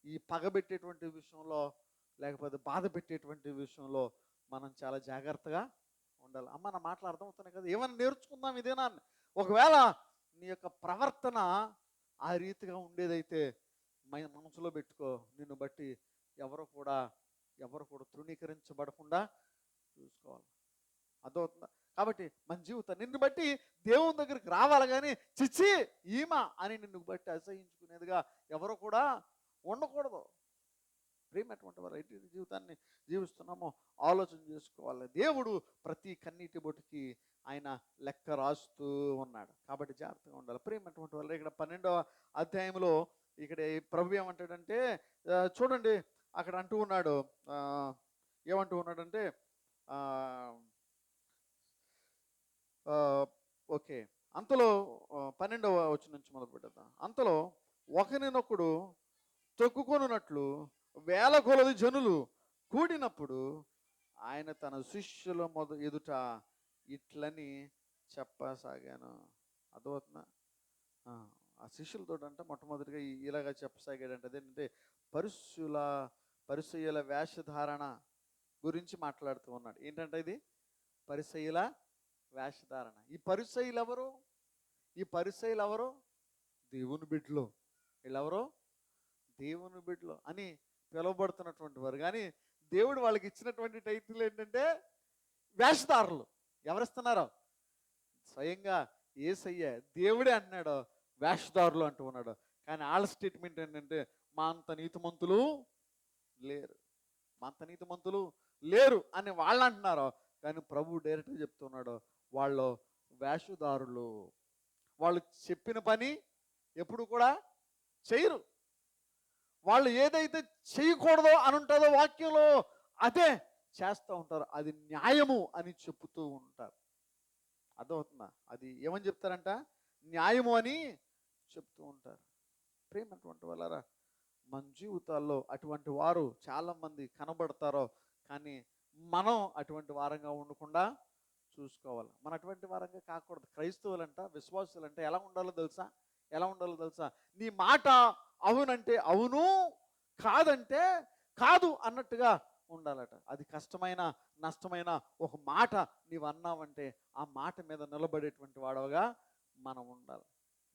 ఈ పగబెట్టేటువంటి విషయంలో, లేకపోతే బాధ పెట్టేటువంటి విషయంలో మనం చాలా జాగ్రత్తగా ఉండాలి. అమ్మ, నా మాటలు అర్థమవుతున్నాయి కదా? ఏమైనా నేర్చుకుందాం ఇదేనా? ఒకవేళ నీ యొక్క ప్రవర్తన ఆ రీతిగా ఉండేదైతే మనసులో పెట్టుకో, నిన్ను బట్టి ఎవరు కూడా తృణీకరించబడకుండా చూసుకోవాలి. అర్థమవుతుందా? కాబట్టి మన జీవితం నిన్ను బట్టి దేవుని దగ్గరికి రావాలి, కానీ చిచ్చి ఈమా అని నిన్ను బట్టి అసహించుకునేదిగా ఎవరు కూడా ఉండకూడదు. ప్రేమటువంటి వారు ఎట్టి జీవితాన్ని జీవిస్తున్నామో ఆలోచన చేసుకోవాలి. దేవుడు ప్రతి కన్నీటి బొట్టుకి ఆయన లెక్క రాస్తూ ఉన్నాడు. కాబట్టి జాగ్రత్తగా ఉండాలి. ప్రేమటువంటి వాళ్ళు ఇక్కడ 12వ అధ్యాయంలో ఇక్కడ ప్రభు ఏమంటాడంటే, చూడండి అక్కడ అంటూ ఉన్నాడు, ఏమంటూ ఉన్నాడంటే, ఓకే, అంతలో 12వ వచనం నుంచి మొదలు పెట్టేద్దాం. అంతలో ఒకరినొకడు తొక్కుకొనున్నట్లు వేల కొలది జనులు కూడినప్పుడు ఆయన తన శిష్యుల ఎదుట ఇట్లని చెప్పసాగాను. అర్థమవుతుందా? ఆ శిష్యులతో అంటే మొట్టమొదటిగా ఇలాగా చెప్పసాగాడంటే అదేంటంటే పరిసయ్యుల వేషధారణ గురించి మాట్లాడుతూ ఉన్నాడు. ఏంటంటే ఇది పరిసయ్యుల వేషధారణ. ఈ పరిసయ్యులు ఎవరు? దేవుని బిడ్డలు. వీళ్ళెవరో దేవుని బిడ్డలు అని పిలువబడుతున్నటువంటి వారు. కానీ దేవుడు వాళ్ళకి ఇచ్చినటువంటి టైటిల్ ఏంటంటే వేషధారులు. ఎవరిస్తున్నారో? స్వయంగా యేసయ్య దేవుడే అన్నాడు వేషధారులు అంటూ ఉన్నాడు. కానీ వాళ్ళ స్టేట్మెంట్ ఏంటంటే మా అంత నీతిమంతులు లేరు, మా అంత నీతిమంతులు లేరు అని వాళ్ళు అంటున్నారు. కానీ ప్రభు డైరెక్ట్గా చెప్తున్నాడు వాళ్ళు వేషధారులు. వాళ్ళు చెప్పిన పని ఎప్పుడు కూడా చేయరు. వాళ్ళు ఏదైతే చేయకూడదో అని ఉంటుందో వాక్యంలో అదే చేస్తూ ఉంటారు. అది న్యాయము అని చెప్తూ ఉంటారు. అర్థమవుతుందా? అది ఏమని చెప్తారంట? న్యాయము అని చెప్తూ ఉంటారు. ప్రేమటువంటి వాళ్ళారా, మన జీవితాల్లో అటువంటి వారు చాలామంది కనబడతారో, కానీ మనం అటువంటి వారంగా ఉండకుండా చూసుకోవాలి. మన అటువంటి వారంగా కాకూడదు. క్రైస్తవులంట, విశ్వాసులంట ఎలా ఉండాలో తెలుసా? ఎలా ఉండాలో తెలుసా? నీ మాట అవునంటే అవును, కాదంటే కాదు అన్నట్టుగా ఉండాలట. అది కష్టమైన నష్టమైన ఒక మాట నీవు అన్నావంటే ఆ మాట మీద నిలబడేటువంటి వాడవగా మనం ఉండాలి.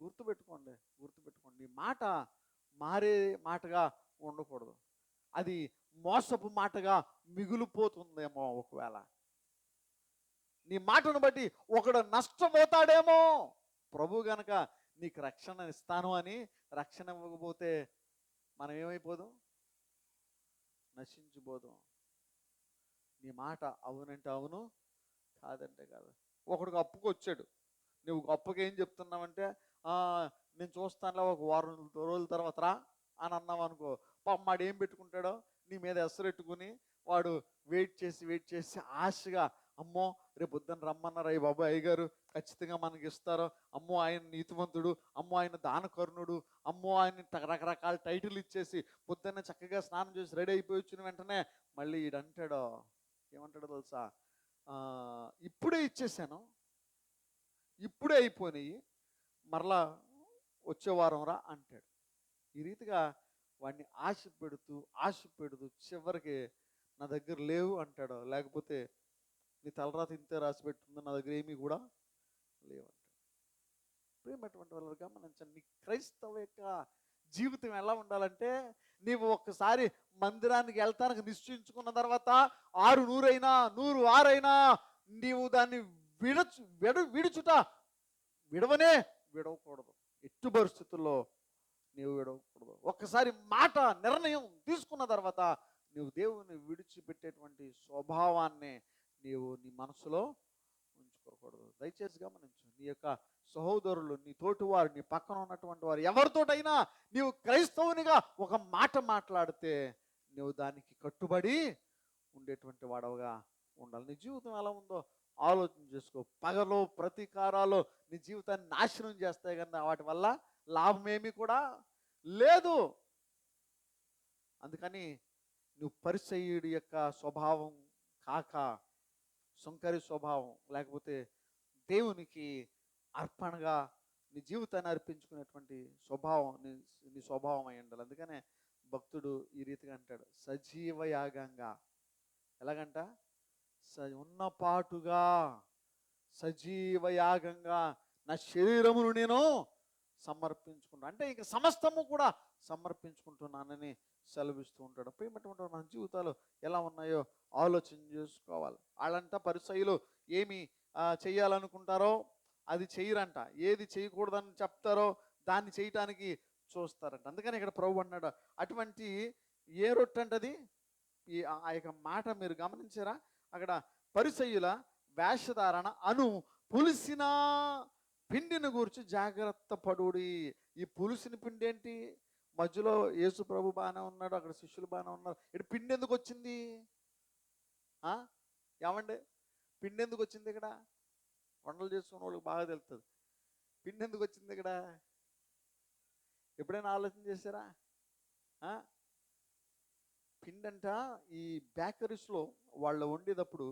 గుర్తుపెట్టుకోండి, గుర్తుపెట్టుకోండి. నీ మాట మారే మాటగా ఉండకూడదు. అది మోసపు మాటగా మిగిలిపోతుందేమో. ఒకవేళ నీ మాటను బట్టి ఒకడు నష్టపోతాడేమో. ప్రభు గనక నీకు రక్షణ ఇస్తాను అని రక్షణ ఇవ్వకపోతే మనం ఏమైపోదాం? నశించిపోదాం. నీ మాట అవునంటే అవును, కాదంటే కాదు. ఒకడికి అప్పుకు వచ్చాడు, నువ్వు అప్పుకి ఏం చెప్తున్నావంటే నేను చూస్తానులే ఒక వారం రోజుల తర్వాత రా అని అన్నావు అనుకో. పాపమాడు ఏం పెట్టుకుంటాడో నీ మీద ఎసరెట్టుకుని వాడు వెయిట్ చేసి ఆశగా, అమ్మో రేపు పొద్దున్న రమ్మన్నారు అయ్యి బాబు అయ్యగారు ఖచ్చితంగా మనకి ఇస్తారు, అమ్మో ఆయన నీతివంతుడు, అమ్మో ఆయన దానకరుణుడు, అమ్మో ఆయన రకరకాల టైటిల్ ఇచ్చేసి పొద్దున్న చక్కగా స్నానం చేసి రెడీ అయిపోయి వచ్చిన వెంటనే మళ్ళీ ఈడంటాడో ఏమంటాడో తెలుసా? ఇప్పుడే ఇచ్చేసాను, ఇప్పుడే అయిపోయినాయి, మరలా వచ్చే వారం రా అంటాడు. ఈ రీతిగా వాడిని ఆశ పెడుతూ చివరికి నా దగ్గర లేవు అంటాడు. లేకపోతే నీ తలరాత ఇంతే రాసి పెట్టుంది, నా దగ్గర ఏమీ కూడా లేవంటాడు. ప్రేమటువంటి వాళ్ళు గమనించండి. నీ క్రైస్తవ యొక్క జీవితం ఎలా ఉండాలంటే, నీవు ఒక్కసారి మందిరానికి వెళ్తానికి నిశ్చయించుకున్న తర్వాత 600 అయినా 100 అయినా నీవు దాన్ని విడుచుట విడవకూడదు. ఎట్టి పరిస్థితుల్లో నీవు విడవకూడదు. ఒక్కసారి మాట నిర్ణయం తీసుకున్న తర్వాత నీవు దేవుని విడిచిపెట్టేటువంటి స్వభావాన్ని నీవు నీ మనసులో ఉంచుకోకూడదు. దయచేసి గమనించు. నీ యొక్క సహోదరులు, నీ తోటివారు, నీ పక్కన ఉన్నటువంటి వారు ఎవరితోటైనా నీవు క్రైస్తవునిగా ఒక మాట మాట్లాడితే నువ్వు దానికి కట్టుబడి ఉండేటువంటి వాడవుగా ఉండాలి. నీ జీవితం ఎలా ఉందో ఆలోచన చేసుకో. పగలో ప్రతీకారాలు నీ జీవితాన్ని నాశనం చేస్తాయి, కానీ వాటి వల్ల లాభమేమీ కూడా లేదు. అందుకని నువ్వు పరిసయ్యుడి యొక్క స్వభావం కాక సుంకరి స్వభావం, లేకపోతే దేవునికి అర్పణగా నీ జీవితాన్ని అర్పించుకునేటువంటి స్వభావం నీ స్వభావం అయి ఉండాలి. అందుకనే భక్తుడు ఈ రీతిగా అంటాడు, సజీవ యాగంగా. ఎలాగంట? ఉన్నపాటుగా సజీవ యాగంగా నా శరీరమును నేను సమర్పించుకుంటా. అంటే ఇక సమస్తము కూడా సమర్పించుకుంటున్నానని సెలవిస్తూ ఉంటాడు. ప్రేమటువంటి మన జీవితాలు ఎలా ఉన్నాయో ఆలోచన చేసుకోవాలి. వాళ్ళంట పరిసయ్యులు ఏమి చెయ్యాలనుకుంటారో అది చెయ్యరంట, ఏది చేయకూడదని చెప్తారో దాన్ని చేయటానికి చూస్తారంట. అందుకని ఇక్కడ ప్రభు అన్నాడు, అటువంటి ఏ రొట్టె అంటది? ఆ యొక్క మాట మీరు గమనించారా? అక్కడ పరిసయ్యుల వేషధారణ అను పులిసిన పిండిని గురించి జాగ్రత్త పడుడి. ఈ పులిసిన పిండి ఏంటి? మధ్యలో యేసు ప్రభు బాగానే ఉన్నాడు, అక్కడ శిష్యులు బాగానే ఉన్నారు. ఇక్కడ పిండి ఎందుకు వచ్చింది? ఏమండి, పిండి ఎందుకు వచ్చింది ఇక్కడ? వంటలు చేసుకున్న వాళ్ళకి బాగా తెలుస్తుంది. పిండి ఎందుకు వచ్చింది ఇక్కడ? ఎప్పుడైనా ఆలోచన చేశారా? పిండి అంట ఈ బేకరీస్లో వాళ్ళు వండేటప్పుడు,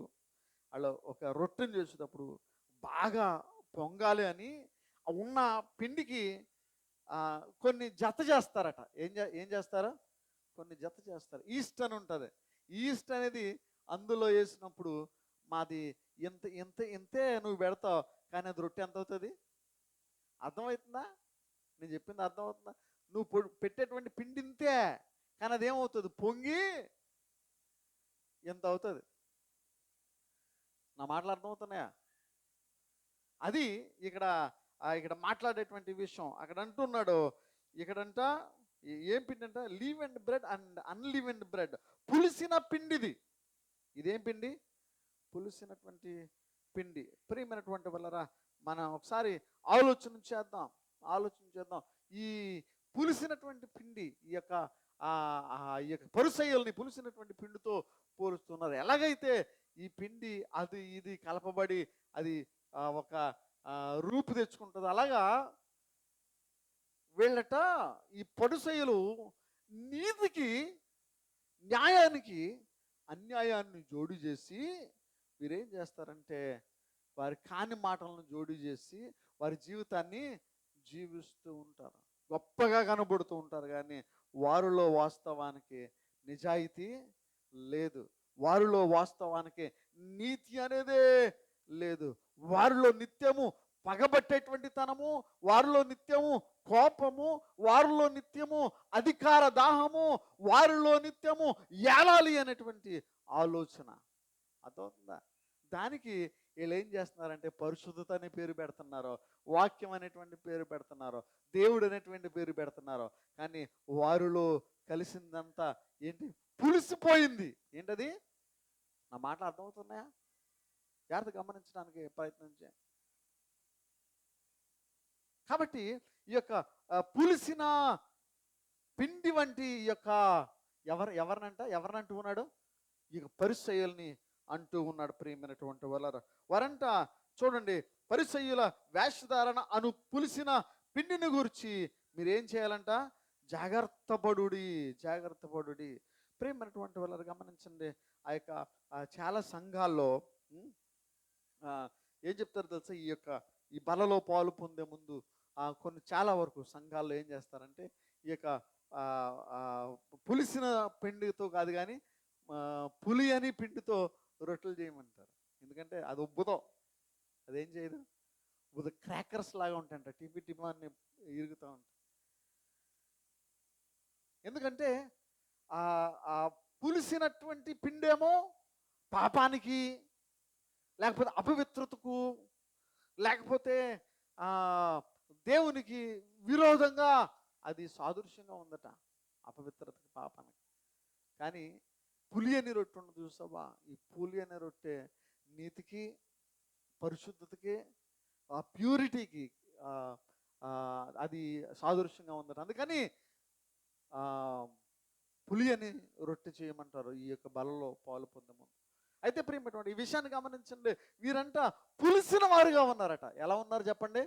వాళ్ళు ఒక రొట్టెని చేసేటప్పుడు బాగా పొంగాలి అని ఉన్న పిండికి కొన్ని జత చేస్తారట. ఏం చేస్తారో కొన్ని జత చేస్తారు. ఈస్ట్ అని ఉంటుంది. ఈస్ట్ అనేది అందులో వేసినప్పుడు మాది ఇంతే నువ్వు పెడతావు, కానీ అది రొట్టె ఎంత అవుతుంది? అర్థమవుతుందా? నేను చెప్పింది అర్థమవుతుందా? నువ్వు పెట్టేటువంటి పిండి ఇంతే, కానీ అదేమవుతుంది? పొంగి ఎంత అవుతుంది? నా మాటలు అర్థమవుతున్నాయా? అది ఇక్కడ ఇక్కడ మాట్లాడేటువంటి విషయం. అక్కడ అంటున్నాడు, ఇక్కడంట ఏం పిండి అంట? లీవెండ్ బ్రెడ్ అండ్ అన్లీవెండ్ బ్రెడ్. పులిసిన పిండిది. ఇదేం పిండి? పులిసినటువంటి పిండి. ప్రియమైనటువంటి వల్లరా, మనం ఒకసారి ఆలోచన చేద్దాం. ఈ పులిసినటువంటి పిండి ఈ యొక్క పరిసయ్యుల్ని పులిసినటువంటి పిండితో పోలుస్తున్నారు. ఎలాగైతే ఈ పిండి అది ఇది కలపబడి అది ఒక రూపు తెచ్చుకుంటుంది, అలాగా వీళ్ళట ఈ పడుసయ్యులు నీతికి న్యాయానికి అన్యాయాన్ని జోడి చేసి వీరేం చేస్తారంటే వారి కాని మాటలను జోడి చేసి వారి జీవితాన్ని జీవిస్తూ ఉంటారు. గొప్పగా కనబడుతూ ఉంటారు, కానీ వారిలో వాస్తవానికి నిజాయితీ లేదు. వారిలో వాస్తవానికి నీతి అనేదే లేదు. వారిలో నిత్యము పగబట్టేటువంటి తనము, వారిలో నిత్యము కోపము, వారిలో నిత్యము అధికార దాహము, వారిలో నిత్యము ఏలాలి అనేటువంటి ఆలోచన. అర్థమవుతుందా? దానికి వీళ్ళు ఏం చేస్తున్నారంటే పరిశుద్ధత అనే పేరు పెడుతున్నారు, వాక్యం అనేటువంటి పేరు పెడుతున్నారు, దేవుడు అనేటువంటి పేరు పెడుతున్నారు. కానీ వారిలో కలిసిందంతా ఏంటి? పులిసిపోయింది. ఏంటది? నా మాటలు అర్థమవుతున్నాయా? జాగ్రత్త గమనించడానికి ప్రయత్నం చేయండి. కాబట్టి ఈ యొక్క పులిసిన పిండి వంటి ఈ యొక్క ఎవరినంటూ ఉన్నాడు? ఈ యొక్క పరిసయ్యుల్ని అంటూ ఉన్నాడు. ప్రియమైనటువంటి వారంట చూడండి, పరిసయ్యుల వేషధారణ అను పులిసిన పిండిని గురించి మీరేం చేయాలంట? జాగ్రత్త పడుడి. ప్రియమైనటువంటి వాళ్ళని గమనించండి. ఆ యొక్క చాలా సంఘాల్లో ఏం చెప్తారు తెలుసా? ఈ బలలో పాలు పొందే ముందు కొన్ని చాలా వరకు సంఘాల్లో ఏం చేస్తారంటే ఈ యొక్క పులిసిన పిండితో కాదు కానీ పులి అని పిండితో రొట్టెలు చేయమంటారు. ఎందుకంటే అది ఉబ్బుతో, అదేం చేయదు, ఉబ్బుతో క్రాకర్స్ లాగా ఉంటాయంట, టిపి అని ఇరుగుతూ ఉంటాయి. ఎందుకంటే ఆ పులిసినటువంటి పిండేమో పాపానికి, లేకపోతే అపవిత్రతకు, లేకపోతే దేవునికి విరోధంగా అది సాదృశ్యంగా ఉందట, అపవిత్రతకి, పాపానికి. కానీ పులి అని రొట్టె ఉండదు చూసావా? ఈ పులి అనే రొట్టె నీతికి, పరిశుద్ధతకి, ప్యూరిటీకి అది సాదృశ్యంగా ఉందట. అందుకని పులి అని రొట్టె చేయమంటారు ఈ యొక్క బలలో పాలు పొందము. అయితే ప్రియమైనటువంటి ఈ విషయాన్ని గమనించండి. వీరంతా పులిసిన వారుగా ఉన్నారట. ఎలా ఉన్నారు చెప్పండి?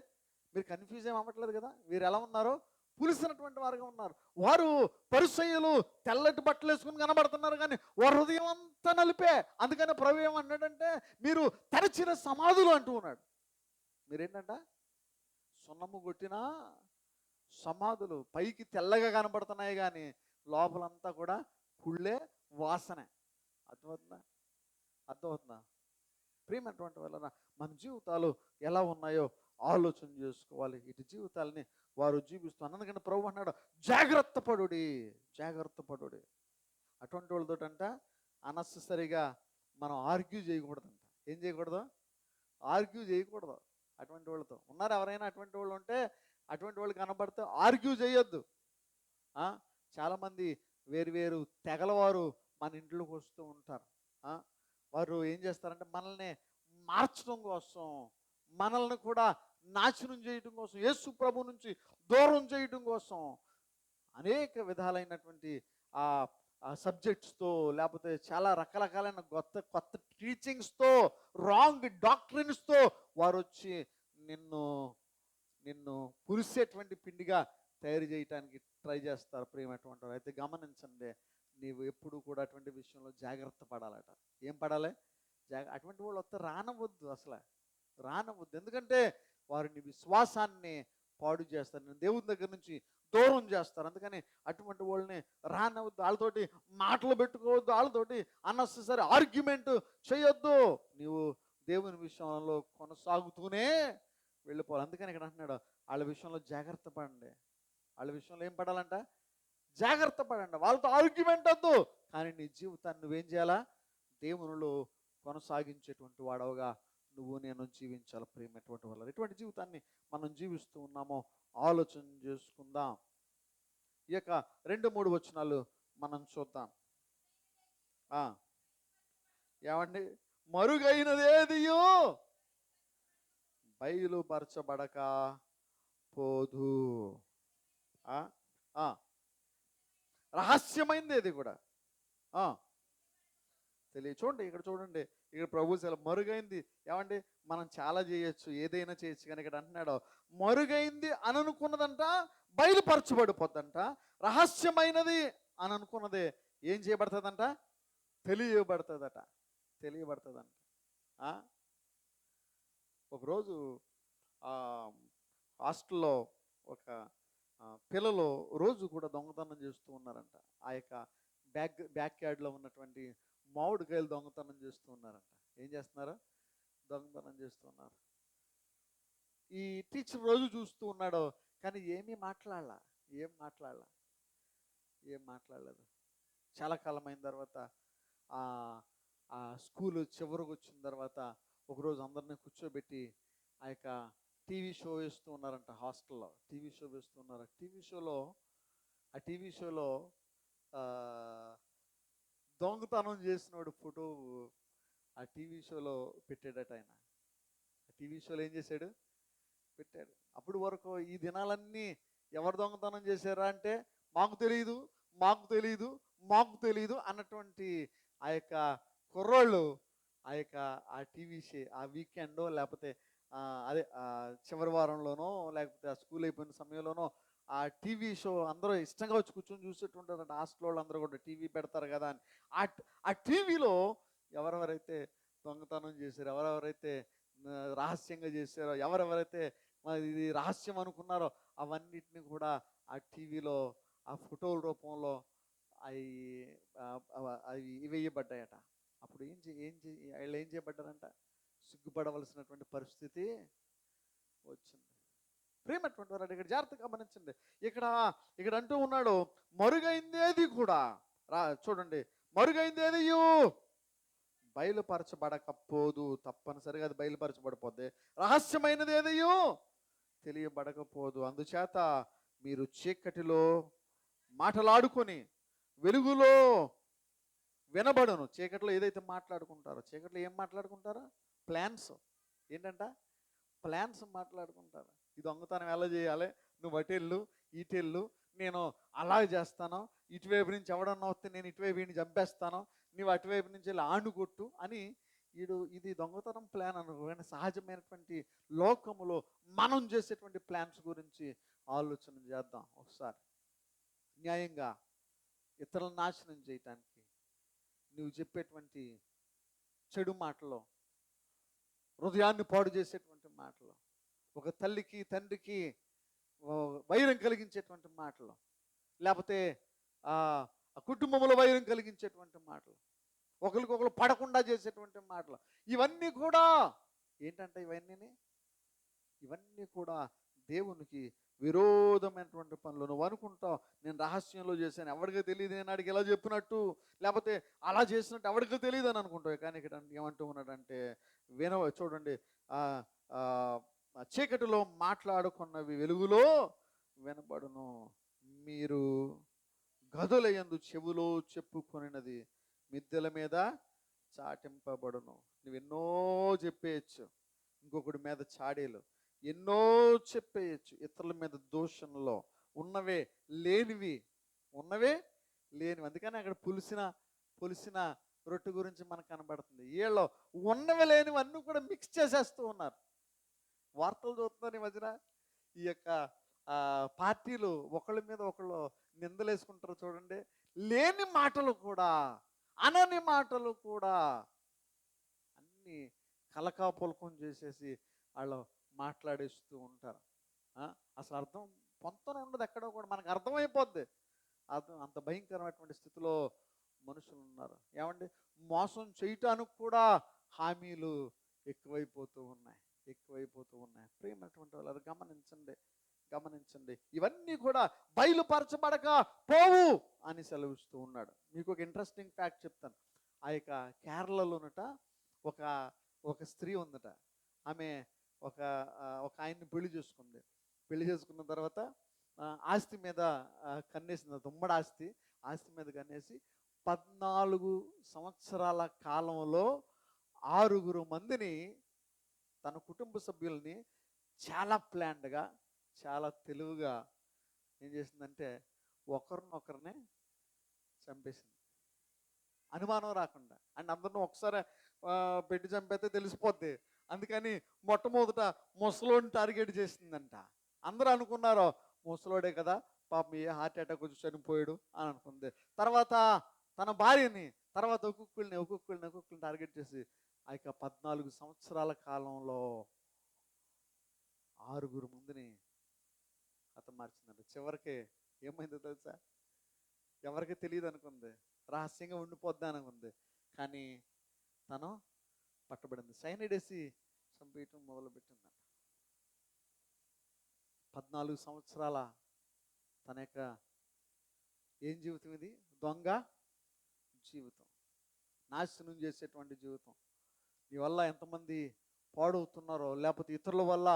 మీరు కన్ఫ్యూజ్ ఏం అవ్వట్లేదు కదా? వీరు ఎలా ఉన్నారు? పులిసినటువంటి వారుగా ఉన్నారు. వారు పరిసయ్యులు తెల్లటి బట్టలు వేసుకుని కనబడుతున్నారు, కానీ వారి హృదయం అంతా నలిపే. అందుకని ప్రభు ఏమన్నాడంటే, మీరు తెరచిన సమాధులు అంటూ ఉన్నాడు. మీరేంటంట? సున్నము కొట్టిన సమాధులు. పైకి తెల్లగా కనబడుతున్నాయి కానీ లోపలంతా కూడా కుళ్ళే వాసనే. అర్థమవుతుందా? ప్రియమైనటువంటి వలన మన జీవితాలు ఎలా ఉన్నాయో ఆలోచన చేసుకోవాలి. ఇటు జీవితాలని వారు జీవిస్తున్నారు. అందుకని ప్రభు అన్నాడు, జాగ్రత్త పడుడి. అటువంటి వాళ్ళతోటంట అనెసెసరీగా మనం ఆర్గ్యూ చేయకూడదంట. ఏం చేయకూడదు? ఆర్గ్యూ చేయకూడదు అటువంటి వాళ్ళతో. ఉన్నారు ఎవరైనా అటువంటి వాళ్ళు ఉంటే, అటువంటి వాళ్ళు కనబడితే ఆర్గ్యూ చేయొద్దు. చాలామంది వేరు తెగలవారు మన ఇంట్లోకి వస్తూ ఉంటారు. వారు ఏం చేస్తారంటే మనల్ని మార్చడం కోసం, మనల్ని కూడా నాశనం చేయడం కోసం, యేసు ప్రభు నుంచి దూరం చేయడం కోసం అనేక విధాలైనటువంటి సబ్జెక్ట్స్తో, లేకపోతే చాలా రకరకాలైన కొత్త టీచింగ్స్తో, రాంగ్ డాక్ట్రిన్స్తో వారు వచ్చి నిన్ను పులిసేటువంటి పిండిగా తయారు చేయడానికి ట్రై చేస్తారు. ప్రియమైనటువంటి అయితే గమనించండి, నీవు ఎప్పుడు కూడా అటువంటి విషయంలో జాగ్రత్త పడాలట. ఏం పడాలి? అటువంటి వాళ్ళు వస్తే రానవద్దు. ఎందుకంటే వారు నీ విశ్వాసాన్ని పాడు చేస్తారు, నేను దేవుని దగ్గర నుంచి దూరం చేస్తారు. అందుకని అటువంటి వాళ్ళని రానవద్దు. వాళ్ళతోటి మాటలు పెట్టుకోవద్దు, వాళ్ళతోటి అన్నెసెసరీ ఆర్గ్యుమెంట్ చేయొద్దు. నీవు దేవుని విషయంలో కొనసాగుతూనే వెళ్ళిపోవాలి. అందుకని ఇక్కడ అంటున్నాడు, వాళ్ళ విషయంలో జాగ్రత్త పడండి. వాళ్ళ విషయంలో ఏం పడాలంట? జాగ్రత్త పడండి. వాళ్ళతో ఆర్గ్యుమెంట్ వద్దు, కానీ నీ జీవితాన్ని నువ్వేం చేయాలా? దేవునిలో కొనసాగించేటువంటి వాడవగా నువ్వు నేను జీవించాలి. ప్రియమైనటువంటి వల్ల ఎటువంటి జీవితాన్ని మనం జీవిస్తూ ఉన్నామో ఆలోచన చేసుకుందాం. ఈ యొక్క 2-3 వచనాలు మనం చూద్దాం. ఏమండి, మరుగైనదేదియో బయలుపరచబడక పోదు. రహస్యమైంది ఏది కూడా చూడండి, ఇక్కడ చూడండి, ఇక్కడ ప్రభు సెలవు మరుగైంది. ఏమండి, మనం చాలా చేయొచ్చు, ఏదైనా చేయొచ్చు, కానీ ఇక్కడ అంటున్నాడు మరుగైంది అని అనుకున్నదంట బయలుపరచబడిపోద్దంట. రహస్యమైనది అని అనుకున్నదే ఏం చేయబడుతుందంట? తెలియబడుతుందంట. ఒకరోజు హాస్టల్లో ఒక పిల్లలు రోజు కూడా దొంగతనం చేస్తూ ఉన్నారంట. ఆ యొక్క బ్యాక్ యార్డ్లో ఉన్నటువంటి మామిడికాయలు దొంగతనం చేస్తూ ఉన్నారంట. ఏం చేస్తున్నారు? దొంగతనం చేస్తూ ఉన్నారు. ఈ టీచర్ రోజు చూస్తూ ఉన్నాడు, కానీ ఏం మాట్లాడలేదు. చాలా కాలం అయిన తర్వాత ఆ స్కూల్ చివరికి వచ్చిన తర్వాత ఒకరోజు అందరినీ కూర్చోబెట్టి ఆ యొక్క టీవీ షో వేస్తూ ఉన్నారంట. హాస్టల్లో టీవీ షో వేస్తూ ఉన్నారు. టీవీ షోలో దొంగతనం చేసినోడు ఫోటో ఆ టీవీ షోలో పెట్టాడట. ఆయన ఆ టీవీ షోలో ఏం చేశాడు? పెట్టాడు. అప్పుడు వరకు ఈ దినాలన్నీ ఎవరు దొంగతనం చేశారా అంటే మాకు తెలియదు అన్నటువంటి ఆ యొక్క కుర్రోళ్ళు ఆ టీవీ షో ఆ వీకెండో లేకపోతే అదే చివరి వారంలోనో లేకపోతే ఆ స్కూల్ అయిపోయిన సమయంలోనో ఆ టీవీ షో అందరూ ఇష్టంగా వచ్చి కూర్చొని చూసేటుంటారంట. హాస్టల్ వాళ్ళు అందరూ కూడా టీవీ పెడతారు కదా అని ఆ టీవీలో ఎవరెవరైతే దొంగతనం చేశారో, ఎవరెవరైతే రహస్యంగా చేశారో, ఎవరెవరైతే ఇది రహస్యం అనుకున్నారో అవన్నిటిని కూడా ఆ టీవీలో ఆ ఫోటోల రూపంలో అవి వేయబడ్డాయట. అప్పుడు వాళ్ళు ఏం చేయబడ్డారంట? సిగ్గుపడవలసినటువంటి పరిస్థితి వచ్చింది. ప్రేమటువంటి వారు ఇక్కడ జాగ్రత్తగా గమనించండి. ఇక్కడ అంటూ ఉన్నాడు మరుగైందేది కూడా చూడండి, మరుగైందేది బయలుపరచబడకపోదు. తప్పనిసరిగా అది బయలుపరచబడిపోద్ది. రహస్యమైనది ఏదయ్యో తెలియబడకపోదు. అందుచేత మీరు చీకటిలో మాటలాడుకొని వెలుగులో వినబడను. చీకటిలో ఏదైతే మాట్లాడుకుంటారో, చీకటిలో ఏం మాట్లాడుకుంటారో? ప్లాన్స్. ఏంటంట? ప్లాన్స్ మాట్లాడుకుంటారు. ఈ దొంగతనం ఎలా చేయాలి, నువ్వు అటెళ్ళు ఇటెళ్ళు, నేను అలా చేస్తాను, ఇటువైపు నుంచి ఎవడన్నా వస్తే నేను ఇటువైపు వీడిని చంపేస్తాను, నువ్వు అటువైపు నుంచి వెళ్ళి ఆనుకొట్టు అని ఇది దొంగతనం ప్లాన్ అనుకో. సహజమైనటువంటి లోకములో మనం చేసేటువంటి ప్లాన్స్ గురించి ఆలోచన చేద్దాం ఒకసారి. న్యాయంగా ఇతరులను నాశనం చేయటానికి నువ్వు చెప్పేటువంటి చెడు మాటలు, హృదయాన్ని పాడు చేసేటువంటి మాటలు, ఒక తల్లికి తండ్రికి వైరం కలిగించేటువంటి మాటలు, లేకపోతే కుటుంబంలో వైరం కలిగించేటువంటి మాటలు, ఒకరికొకరు పడకుండా చేసేటువంటి మాటలు, ఇవన్నీ కూడా ఏంటంటే ఇవన్నీ కూడా దేవునికి విరోధమైనటువంటి పనులు. నువ్వు అనుకుంటావు నేను రహస్యంలో చేశాను, ఎవరికి తెలియదు, నేను అడిగి ఎలా చెప్పినట్టు, లేకపోతే అలా చేసినట్టు ఎవరికి తెలియదు అని అనుకుంటావు. కానీ ఇక్కడ ఏమంటూ ఉన్నాడంటే చూడండి, చీకటిలో మాట్లాడుకున్నవి వెలుగులో వినబడును. మీరు గదులయందు చెవులో చెప్పుకొనినది మిద్దెల మీద చాటింపబడును. నువ్వెన్నో చెప్పేయచ్చు, ఇంకొకటి మీద చాడీలు ఎన్నో చెప్పేయచ్చు, ఇతరుల మీద దూషణలో ఉన్నవే లేనివి. అందుకని అక్కడ పులిసిన రొట్టె గురించి మనకు కనబడుతుంది. వీళ్ళు ఉన్నవి లేనివి అన్నీ కూడా మిక్స్ చేసేస్తూ ఉన్నారు. వార్తలు చూస్తున్నారు ఈ మధ్యన. ఈ యొక్క పార్టీలు ఒకళ్ళ మీద ఒకళ్ళు నిందలేసుకుంటారు చూడండి. లేని మాటలు కూడా, అనని మాటలు కూడా అన్నీ కలకాపులకం చేసేసి వాళ్ళు మాట్లాడేస్తూ ఉంటారు. అసలు అర్థం పొంతన ఉండదు ఎక్కడో కూడా. మనకు అర్థమైపోద్ది. అంత భయంకరమైనటువంటి స్థితిలో మనుషులు ఉన్నారు. ఏమండి, మోసం చేయటానికి కూడా హామీలు ఎక్కువైపోతూ ఉన్నాయి. ప్రియమైనటువంటి వాళ్ళు గమనించండి. ఇవన్నీ కూడా బయలుపరచబడక పోవు అని సెలవిస్తూ ఉన్నాడు. మీకు ఒక ఇంట్రెస్టింగ్ ఫ్యాక్ట్ చెప్తాను. ఆ యొక్క కేరళలోనట ఒక ఒక స్త్రీ ఉందట. ఆమె ఒక ఆయన్ని పెళ్లి చేసుకుంది. పెళ్లి చేసుకున్న తర్వాత ఆస్తి మీద కన్నేసింది. ఉమ్మడి ఆస్తి. ఆస్తి మీద కన్నేసి 14 సంవత్సరాల కాలంలో 6 మందిని, తన కుటుంబ సభ్యుల్ని చాలా ప్లాన్డ్‌గా, చాలా తెలివిగా ఏం చేసిందంటే ఒకరినొకరిని చంపేసింది. అనుమానం రాకుండా. అండ్ అందరిని ఒకసారి పెట్టి చంపేస్తే తెలిసిపోద్ది. అందుకని మొట్టమొదట ముసలోడిని టార్గెట్ చేసిందంట. అందరూ అనుకున్నారు ముసలోడే కదా, పాపం ఏ హార్ట్ అటాక్ వచ్చి చనిపోయాడు అని అనుకుంది. తర్వాత తన భార్యని, తర్వాత ఒక్కొక్కరిని టార్గెట్ చేసి ఆ యొక్క 14 సంవత్సరాల కాలంలో 6 మందిని హతమార్చిందంట. చివరికి ఏమైందో తెలుసా? ఎవరికి తెలియదు అనుకుంది, రహస్యంగా ఉండిపోద్దా అనుకుంది. కానీ తను పట్టబడింది. సైనైడ్ వేసి చంపేయటం మొదలుపెట్టిందంట. 14 సంవత్సరాల తన యొక్క ఏం జీవితం ఇది? దొంగ జీవితం, నాశనం చేసేటువంటి జీవితం. నీ వల్ల ఎంతమంది పాడవుతున్నారో, లేకపోతే ఇతరుల వల్ల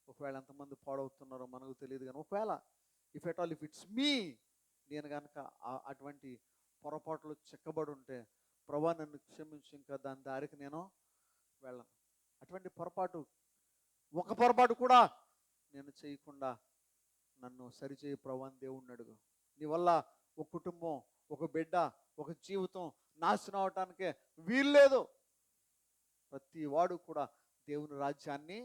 ఒకవేళ ఎంతమంది పాడవుతున్నారో మనకు తెలియదు. కానీ ఒకవేళ ఇఫ్ ఇట్స్ మీ, నేను కనుక అటువంటి పొరపాట్లు చిక్కబడి ఉంటే, ప్రభా నన్ను క్షమించి, ఇంకా దాని దారికి నేను వెళ్ళను. అటువంటి ఒక పొరపాటు కూడా నేను చేయకుండా నన్ను సరిచేయి ప్రభా అని దేవుణ్ణి అడుగు. నీ వల్ల ఒక కుటుంబం, ఒక బిడ్డ, ఒక జీవితం నాశనం అవటానికే వీల్లేదు. ప్రతి వాడు కూడా దేవుని రాజ్యాన్ని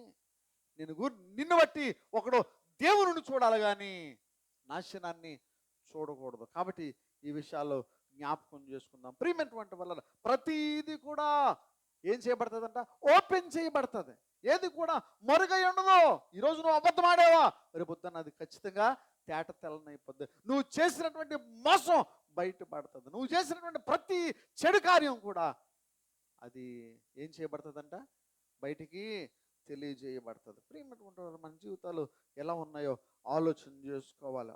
నిన్ను బట్టి ఒకడు దేవుని చూడాలి కానీ నాశనాన్ని చూడకూడదు. కాబట్టి ఈ విషయాల్లో జ్ఞాపకం చేసుకుందాం. ప్రియమైనటువంటి వల్ల ప్రతిదీ కూడా ఏం చేయబడుతుందంట? ఓపెన్ చేయబడుతుంది. ఏది కూడా మరుగై ఉండదు. ఈరోజు నువ్వు అబద్ధం ఆడావా, రేపొద్దున అది ఖచ్చితంగా తేట తెల్లనైపోద్ది. నువ్వు చేసినటువంటి మోసం బయటపడుతుంది. నువ్వు చేసినటువంటి ప్రతి చెడు కార్యం కూడా అది ఏం చేయబడుతుందంట? బయటికి తెలియజేయబడుతుంది. ప్రియమైనటువంటి మన జీవితాలు ఎలా ఉన్నాయో ఆలోచన చేసుకోవాలి.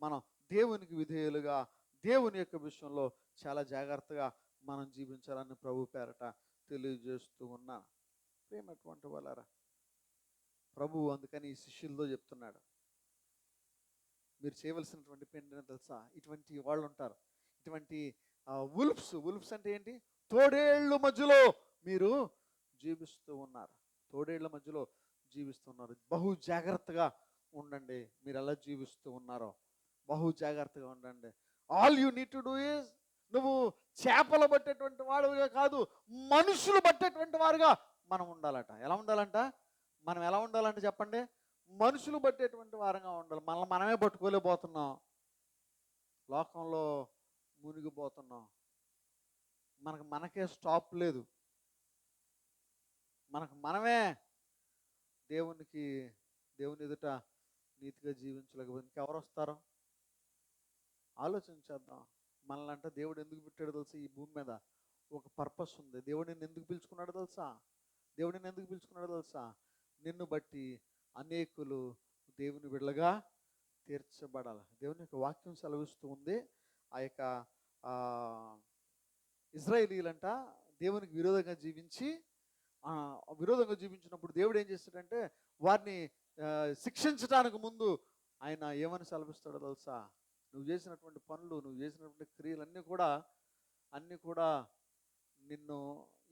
మనం దేవునికి విధేయులుగా, దేవుని యొక్క విషయంలో చాలా జాగ్రత్తగా మనం జీవించాలని ప్రభు పేరట తెలియజేస్తూ ఉన్నా. ప్రియమైనటువంటి వాళ్ళారా, ప్రభు అందుకని ఈ శిష్యులతో చెప్తున్నాడు, మీరు చేయవలసినటువంటి పని ఏంటో తెలుసా? ఇటువంటి వాళ్ళు ఉంటారు, ఇటువంటి వుల్ఫ్స్ అంటే ఏంటి? తోడేళ్ళు మధ్యలో మీరు జీవిస్తూ ఉన్నారు. బహు జాగ్రత్తగా ఉండండి. మీరు ఎలా జీవిస్తూ ఉన్నారో బహు జాగ్రత్తగా ఉండండి. All you need to do is, నువ్వు చేపలు పట్టేటువంటి వాడుగా కాదు, మనుషులు పట్టేటువంటి వారుగా మనం ఉండాలట. ఎలా ఉండాలంట? మనం ఎలా ఉండాలంటే చెప్పండి? మనుషులు పట్టేటువంటి వారంగా ఉండాలి. మనమే పట్టుకోలేకపోతున్నాం, లోకంలో మునిగిపోతున్నాం. మనకే స్టాప్ లేదు. మనమే దేవుని ఎదుట నీతిగా జీవించలేకపోతే ఇంకెవరు వస్తారో ఆలోచించేద్దాం. మనల్ని దేవుడు ఎందుకు పెట్టాడో తెలుసా? ఈ భూమి మీద ఒక పర్పస్ ఉంది. దేవుడు నిన్ను ఎందుకు పిలుచుకున్నాడో తెలుసా? నిన్ను బట్టి అనేకులు దేవుని బిడ్డలుగా తీర్చబడాలి. దేవుని యొక్క వాక్యం సెలవిస్తూ ఉంది. ఆ యొక్క ఇజ్రాయేలీలంట దేవునికి విరోధంగా జీవించినప్పుడు దేవుడు ఏం చేస్తాడంటే వారిని శిక్షించడానికి ముందు ఆయన ఏమని సెలవిస్తాడో తెలుసా? నువ్వు చేసినటువంటి పనులు, నువ్వు చేసినటువంటి క్రియలన్నీ కూడా నిన్ను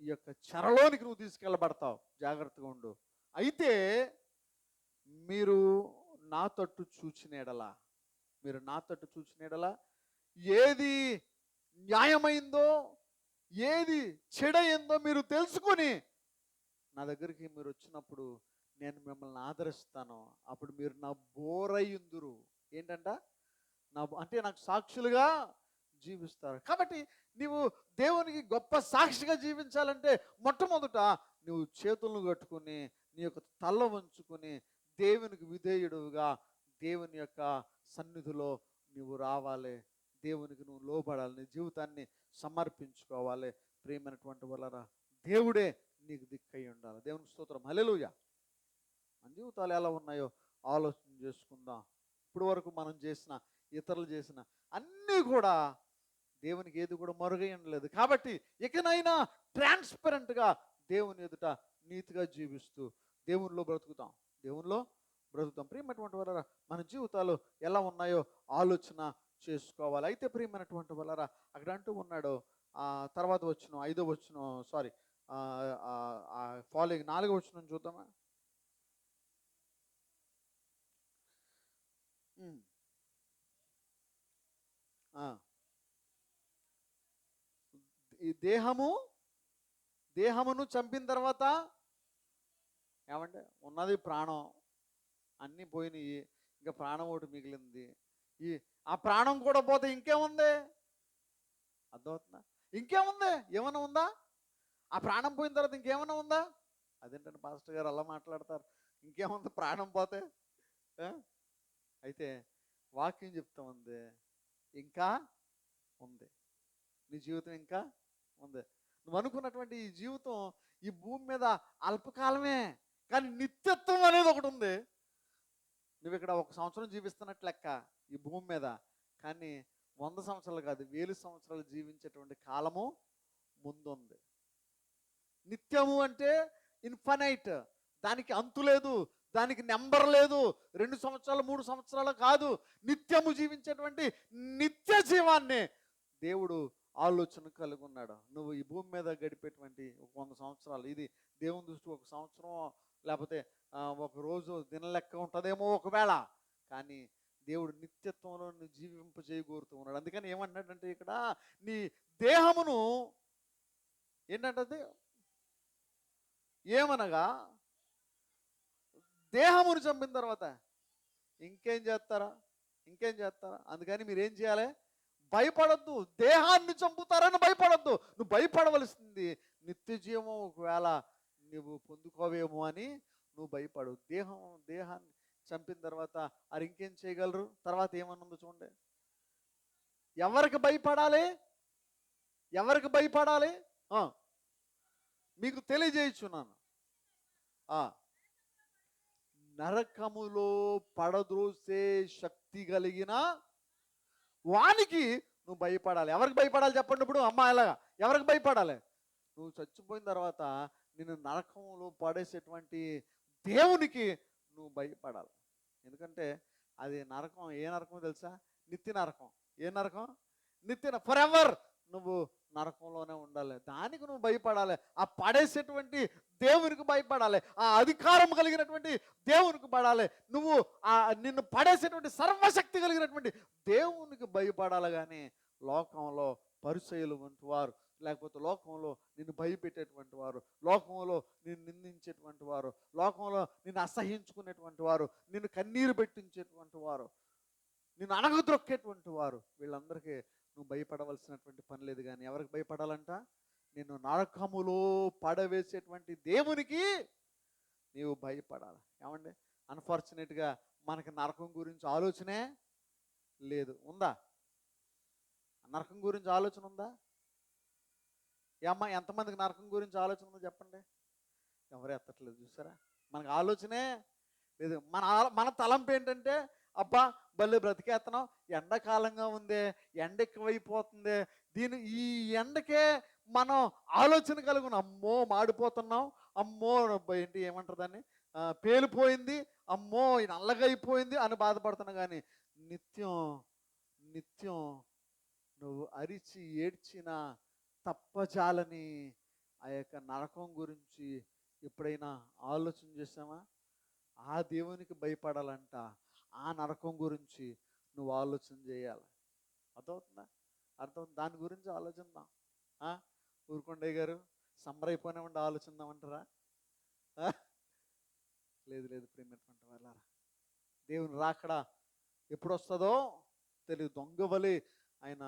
ఈ యొక్క చెరలోనికి నువ్వు తీసుకెళ్ళబడతావు, జాగ్రత్తగా ఉండు. అయితే మీరు నా తట్టు చూచిన ఎడల ఏది న్యాయమైందో, ఏది చెడైందో మీరు తెలుసుకొని నా దగ్గరికి మీరు వచ్చినప్పుడు నేను మిమ్మల్ని ఆదరిస్తాను. అప్పుడు మీరు నా బోరయ్యుందురు. ఏంటంట? నాకు సాక్షులుగా జీవిస్తారు. కాబట్టి నీవు దేవునికి గొప్ప సాక్షిగా జీవించాలంటే మొట్టమొదట నువ్వు చేతులను కట్టుకుని, నీ యొక్క తల వంచుకొని దేవునికి విధేయుడుగా దేవుని యొక్క సన్నిధిలో నువ్వు రావాలి. దేవునికి నువ్వు లోబడాలి, నీ జీవితాన్ని సమర్పించుకోవాలి. ప్రియమైనటువంటి వాళ్ళరా, దేవుడే నీకు దిక్కై ఉండాలి. దేవునికి స్తోత్రం, హల్లెలూయా. మన జీవితాలు ఎలా ఉన్నాయో ఆలోచన చేసుకుందాం. ఇప్పుడు వరకు మనం చేసిన, ఇతరులు చేసిన అన్నీ కూడా దేవునికి ఏది కూడా మరుగైనలేదు. కాబట్టి ఇకనైనా ట్రాన్స్పరెంట్గా దేవుని ఎదుట నీతిగా జీవిస్తూ దేవునిలో బ్రతుకుతాం. దేవునిలో బ్రతుకుతాం. ప్రియమైనటువంటి వాళ్ళ మన జీవితాలు ఎలా ఉన్నాయో ఆలోచన చేసుకోవాలి. అయితే ప్రియమైనటువంటి వాళ్ళ అక్కడ అంటూ ఉన్నాడు, తర్వాత వచ్చిన 5వ వచనం, సారీ, ఫాలోయింగ్ 4వ వచనం చూద్దామా. ఈ దేహమును చంపిన తర్వాత ఏమంటే ఉన్నది ప్రాణం, అన్నీ పోయినాయి, ఇంకా ప్రాణం ఒకటి మిగిలింది. ఆ ప్రాణం కూడా పోతే ఇంకేముంది? అర్థమవుతుందా? ఇంకేముంది? ఏమన్నా ఉందా? ఆ ప్రాణం పోయిన తర్వాత ఇంకేమన్నా ఉందా? అదేంటంటే పాస్టర్ గారు అలా మాట్లాడతారు, ఇంకేముంది ప్రాణం పోతే? అయితే వాక్యం చెప్తా ఉంది, ఇంకా ఉంది, నీ జీవితం ఇంకా ఉంది. నువ్వు అనుకున్నటువంటి ఈ జీవితం ఈ భూమి మీద అల్పకాలమే, కానీ నిత్యత్వం అనేది ఒకటి ఉంది. నువ్వు ఇక్కడ 1 సంవత్సరం జీవిస్తున్నట్లు లెక్క ఈ భూమి మీద, కానీ 100 సంవత్సరాలు కాదు, 1000 సంవత్సరాలు జీవించేటువంటి కాలము ముందుంది. నిత్యము అంటే ఇన్ఫనైట్, దానికి అంతు లేదు, దానికి నెంబర్ లేదు. 2 సంవత్సరాలు 3 సంవత్సరాలు కాదు, నిత్యము జీవించేటువంటి నిత్య జీవాన్ని దేవుడు ఆలోచన కలిగి ఉన్నాడు. నువ్వు ఈ భూమి మీద గడిపేటువంటి 100 సంవత్సరాలు, ఇది దేవుని దృష్టి 1 సంవత్సరం, లేకపోతే ఒక రోజు దిన లెక్క ఉంటుందేమో ఒకవేళ, కానీ దేవుడు నిత్యత్వంలో జీవింప చేయగోరుతూ ఉన్నాడు. అందుకని ఏమన్నాడంటే ఇక్కడ నీ దేహమును ఏంటంటే ఏమనగా దేహమును చంపిన తర్వాత ఇంకేం చేస్తారా? అందుకని మీరేం చేయాలి? భయపడద్దు. దేహాన్ని చంపుతారని భయపడద్దు. నువ్వు భయపడవలసింది నిత్య జీవం ఒకవేళ నువ్వు పొందుకోవేమో అని నువ్వు భయపడు. దేహాన్ని చంపిన తర్వాత అది ఇంకేం చేయగలరు? తర్వాత ఏమనుందో చూడండి. ఎవరికి భయపడాలి? మీకు తెలియజేయుచున్నాను, నరకములో పడద్రోసే శక్తి కలిగిన వానికి నువ్వు భయపడాలి. ఎవరికి భయపడాలి చెప్పండి ఇప్పుడు? అమ్మాయిలాగా ఎవరికి భయపడాలి? నువ్వు చచ్చిపోయిన తర్వాత నిన్ను నరకంలో పడేసేటువంటి దేవునికి నువ్వు భయపడాలి. ఎందుకంటే అది నరకం. ఏ నరకం తెలుసా? నిత్య నరకం. ఏ నరకం? ఫర్ ఎవర్ నువ్వు నరకంలోనే ఉండాలి. దానికి నువ్వు భయపడాలి. ఆ పడేసేటువంటి దేవునికి భయపడాలి. ఆ అధికారం కలిగినటువంటి దేవునికి పడాలి. నువ్వు నిన్ను పడేసేటువంటి సర్వశక్తి కలిగినటువంటి దేవునికి భయపడాలి. కానీ లోకంలో పరిచయులు వంటి వారు, లేకపోతే లోకంలో నిన్ను భయపెట్టేటువంటి వారు, లోకంలో నిన్ను నిందించేటువంటి వారు, లోకంలో నిన్ను అసహించుకునేటువంటి వారు, నిన్ను కన్నీరు పెట్టించేటువంటి వారు, నిన్ను అణగద్రొక్కేటువంటి వారు, వీళ్ళందరికీ నువ్వు భయపడవలసినటువంటి పని లేదు. కానీ ఎవరికి భయపడాలంట? నిన్ను నరకములో పడవేసేటువంటి దేవునికి నీవు భయపడాలి. ఏమండి, అన్ఫార్చునేట్గా మనకి నరకం గురించి ఆలోచనే లేదు. ఉందా? నరకం గురించి ఆలోచన ఉందా? ఏమ్మా, ఎంతమందికి నరకం గురించి ఆలోచన ఉందో చెప్పండి. ఎవరు ఎత్తట్లేదు, చూసారా? మనకు ఆలోచనే లేదు. మన తలంపు ఏంటంటే, అబ్బా భలే బ్రతికేస్తున్నాం, ఎండాకాలంగా ఉందే, ఎండ ఎక్కువైపోతుంది, ఈ ఎండకే మనం ఆలోచన కలుగును, అమ్మో మాడిపోతున్నాం, అమ్మో ఏంటి ఏమంటారు దాన్ని, పేలిపోయింది, అమ్మో నల్లగా అయిపోయింది అని బాధపడుతున్నాం. కానీ నిత్యం నువ్వు అరిచి ఏడ్చిన తప్పజాలని ఆ యొక్క నరకం గురించి ఎప్పుడైనా ఆలోచన చేసావా? ఆ దేవునికి భయపడాలంట. ఆ నరకం గురించి నువ్వు ఆలోచన చేయాలి. అర్థమవుతుందా? దాని గురించి ఆలోచిద్దాం. ఊరుకొండయ్య గారు సమ్మర్ అయిపోయినామంటే ఆలోచిద్దామంటారా? లేదు. ప్రియమైనటువంటి వాళ్ళారా, దేవుని రాకడా ఎప్పుడు వస్తుందో తెలియదు. దొంగవలే ఆయన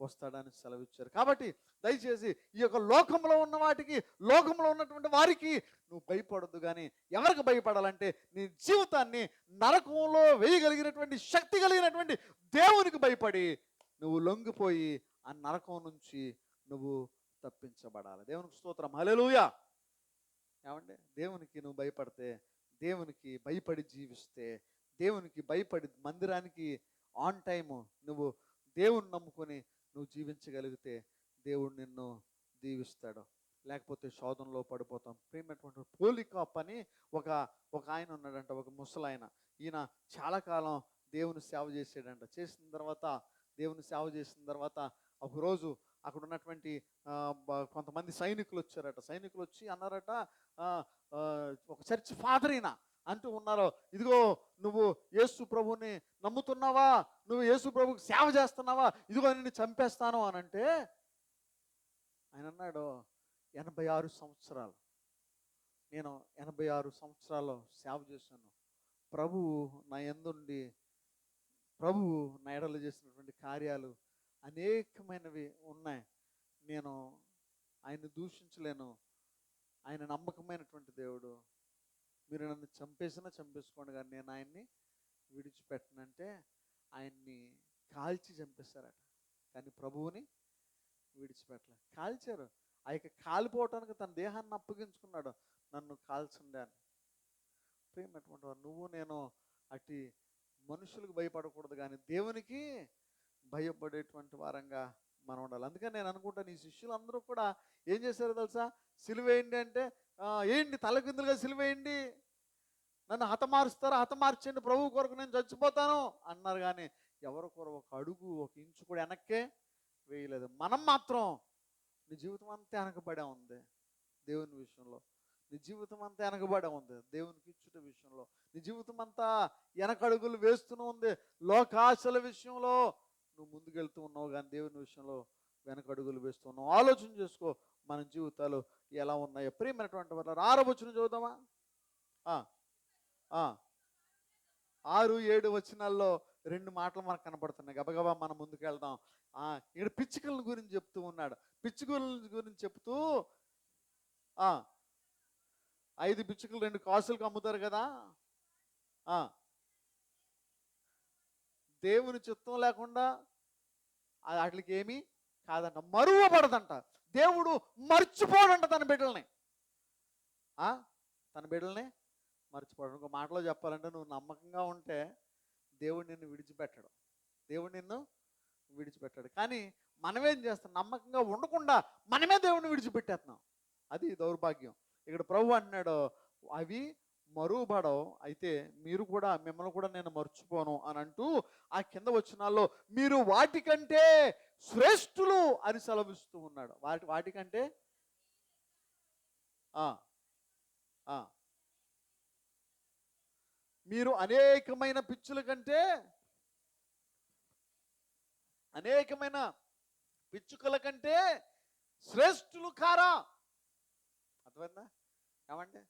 వస్తాడని సెలవిచ్చారు. కాబట్టి దయచేసి ఈ యొక్క లోకంలో ఉన్న వాటికి, లోకంలో ఉన్నటువంటి వారికి నువ్వు భయపడద్దు. కానీ ఎవరికి భయపడాలంటే నీ జీవితాన్ని నరకంలో వేయగలిగినటువంటి శక్తి కలిగినటువంటి దేవునికి భయపడి నువ్వు లొంగిపోయి ఆ నరకం నుంచి నువ్వు తప్పించబడాలి. దేవునికి స్తోత్రం, హల్లెలూయా. ఏమంటే దేవునికి నువ్వు భయపడితే, దేవునికి భయపడి జీవిస్తే, దేవునికి భయపడి మందిరానికి ఆన్ టైము నువ్వు దేవుని నమ్ముకొని నువ్వు జీవించగలిగితే దేవుడు నిన్ను దీవిస్తాడు. లేకపోతే శోధనలో పడిపోతాం. ప్రియమైనటువంటి పోలికాప్ అని ఒక ఒక ఆయన ఉన్నాడంట, ఒక ముసలాయన. ఈయన చాలా కాలం దేవుని సేవ చేసాడంట. చేసిన తర్వాత దేవుని సేవ చేసిన తర్వాత ఒకరోజు అక్కడ ఉన్నటువంటి కొంతమంది సైనికులు వచ్చారట. సైనికులు వచ్చి అన్నారట, ఒక చర్చ్ ఫాదర్ అయినా అంటూ ఉన్నారు, ఇదిగో నువ్వు యేసు ప్రభుని నమ్ముతున్నావా, నువ్వు యేసు ప్రభుకి సేవ చేస్తున్నావా, ఇదిగో నిన్ను చంపేస్తాను అని అంటే ఆయన అన్నాడు, 86 సంవత్సరాలు నేను 86 సంవత్సరాలు సేవ చేశాను. ప్రభువు నా యందుండి ప్రభువు నా ఎడల చేసినటువంటి కార్యాలు అనేకమైనవి ఉన్నాయి. నేను ఆయన దూషించలేను. ఆయన నమ్మకమైనటువంటి దేవుడు. మీరు నన్ను చంపేసుకోండి కానీ నేను ఆయన్ని విడిచిపెట్టనంటే ఆయన్ని కాల్చి చంపేస్తారట. కానీ ప్రభువుని విడిచిపెట్టలే. కాల్చారు. ఆ యొక్క కాలిపోవటానికి తన దేహాన్ని అప్పగించుకున్నాడు, నన్ను కాల్చండి అని. ప్రియమైనటువంటి వారు, నువ్వు నేను అట్టి మనుషులకు భయపడకూడదు కానీ దేవునికి భయపడేటువంటి వారంగా మనం ఉండాలి. అందుకని నేను అనుకుంటాను, ఈ శిష్యులందరూ కూడా ఏం చేశారో తెలుసా? సిలువేయండి అంటే ఏంటి, తలకిందులుగా సిలువేయండి, నన్ను హతమారుస్తారా, హతమార్చండి, ప్రభు కొరకు నేను చచ్చిపోతాను అన్నారు. కానీ ఎవరి కొరకు ఒక అడుగు, ఒక ఇంచు కూడా వెనక్కే వేయలేదు. మనం మాత్రం నీ జీవితం అంతా వెనకబడే ఉంది దేవుని విషయంలో. నీ జీవితం అంతా వెనకబడే ఉంది దేవునికి ఇచ్చుట విషయంలో. నీ జీవితం అంతా వెనకడుగులు వేస్తూనే ఉంది. లోకాశల విషయంలో నువ్వు ముందుకెళ్తూ ఉన్నావు కానీ దేవుని విషయంలో వెనకడుగులు వేస్తున్నావు. ఆలోచన చేసుకో, మన జీవితాలు ఎలా ఉన్నాయో. ప్రియమైనటువంటి వాళ్ళ 6వ వచనం చదువుదామా? 6, 7 వచనాల్లో 2 మాటలు మనకు కనపడుతున్నాయి. గబగబా మనం ముందుకు వెళ్దాం. ఇక్కడ పిచ్చుకల గురించి చెప్తూ ఉన్నాడు. పిచ్చుకల గురించి చెప్తూ 5 పిచ్చుకలు 2 కాసులకు అమ్ముతారు కదా. దేవుని చిత్తం లేకుండా వాటికి ఏమీ కాదంట, మరువబడదంట. దేవుడు మర్చిపోడంట తన బిడ్డల్ని. తన బిడ్డల్ని మర్చిపోవడం. ఇంకో మాటలో చెప్పాలంటే, నువ్వు నమ్మకంగా ఉంటే దేవుడు నిన్ను విడిచిపెట్టాడు. దేవుడు నిన్ను విడిచిపెట్టాడు. కానీ మనమేం చేస్తాం? నమ్మకంగా ఉండకుండా మనమే దేవుడిని విడిచిపెట్టేస్తున్నాం. అది దౌర్భాగ్యం. ఇక్కడ ప్రభు అంటున్నాడు, అవి మరువబడవు, అయితే మీరు కూడా, మిమ్మల్ని కూడా నేను మర్చిపోను అని అంటూ ఆ కింద వచనాల్లో మీరు వాటికంటే శ్రేష్ఠులు అని సెలవిస్తూ ఉన్నాడు. వాటికంటే మీరు అనేకమైన పిచ్చుల కంటే, అనేకమైన పిచ్చుకల కంటే శ్రేష్ఠులు కారా? అర్థమైందా? ఏమంటే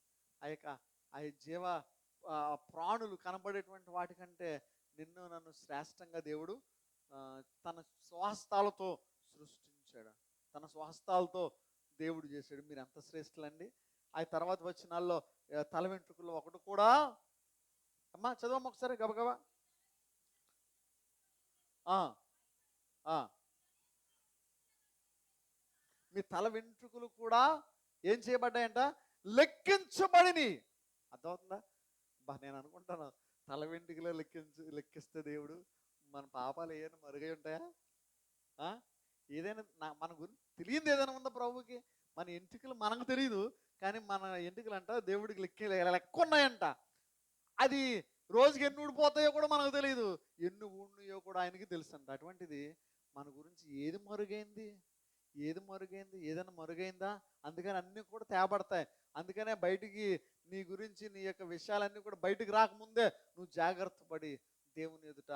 ఆ జీవ ప్రాణులు కనబడేటువంటి వాటికంటే నిన్ను నన్ను శ్రేష్టంగా దేవుడు తన స్వహస్తాలతో సృష్టించాడు. తన స్వహస్తాలతో దేవుడు చేశాడు. మీరు ఎంత శ్రేష్ఠులండి. ఆ తర్వాత వచనాల్లో తల వెంట్రుకల్లో ఒకటి కూడా, అమ్మా చదవమ్మ ఒకసారి గబగబా. మీ తల వెంట్రుకలు కూడా ఏం చేయబడ్డాయంట? లెక్కించబడిని. అర్థమవుతుందా? నేను అనుకుంటాను, తల వెంట్రుకలో లెక్కిస్తే దేవుడు మన పాపాలు ఏదైనా మరుగై ఉంటాయా? ఏదైనా మన గురించి తెలియదు ఏదైనా ఉందా ప్రభుకి? మన ఎంట్రుకలు మనకు తెలియదు, కానీ మన ఎంట్రుకలు అంట దేవుడికి లెక్క ఉన్నాయంట. అది రోజుకి ఎన్ని ఊడిపోతాయో కూడా మనకు తెలియదు, ఎన్ని ఊడినాయో కూడా ఆయనకి తెలుసు అంట. అటువంటిది మన గురించి ఏది మరుగైంది, ఏదైనా మరుగైందా? అందుకని అన్నీ కూడా తేబడతాయి. అందుకనే బయటికి నీ గురించి, నీ యొక్క విషయాలన్నీ కూడా బయటికి రాకముందే నువ్వు జాగ్రత్త పడి దేవుని ఎదుట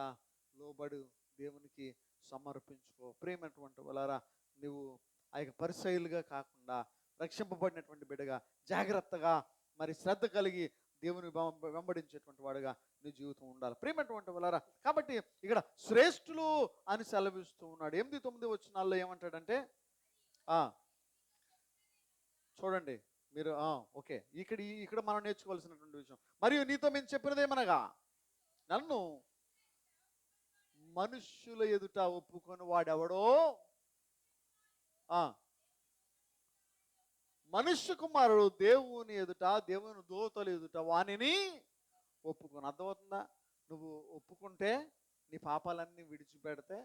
లోబడు, దేవునికి సమర్పించుకో. ప్రియమైనటువంటి వాళ్ళారా, నువ్వు ఆ యొక్క పరిసయులుగా కాకుండా రక్షింపబడినటువంటి బిడ్డగా జాగ్రత్తగా మరి శ్రద్ధ కలిగి దేవుని వెంబడించేటువంటి వాడుగా నీ జీవితం ఉండాలి. ప్రియమైనటువంటి వాళ్ళారా, కాబట్టి ఇక్కడ శ్రేష్ఠులు అని సెలవిస్తూ ఉన్నాడు. 8, 9 వచనాల్లో ఏమంటాడంటే, చూడండి మీరు, ఓకే, ఇక్కడ మనం నేర్చుకోవాల్సినటువంటి విషయం. మరియు నీతో మేము చెప్పినదేమనగా, నన్ను మనుష్యుల ఎదుట ఒప్పుకొని వాడెవడో, మనుష్య కుమారుడు దేవుని ఎదుట, దేవుని దూతల ఎదుట వానిని ఒప్పుకొని. అర్థమవుతుందా? నువ్వు ఒప్పుకుంటే, నీ పాపాలన్నీ విడిచిపెడితే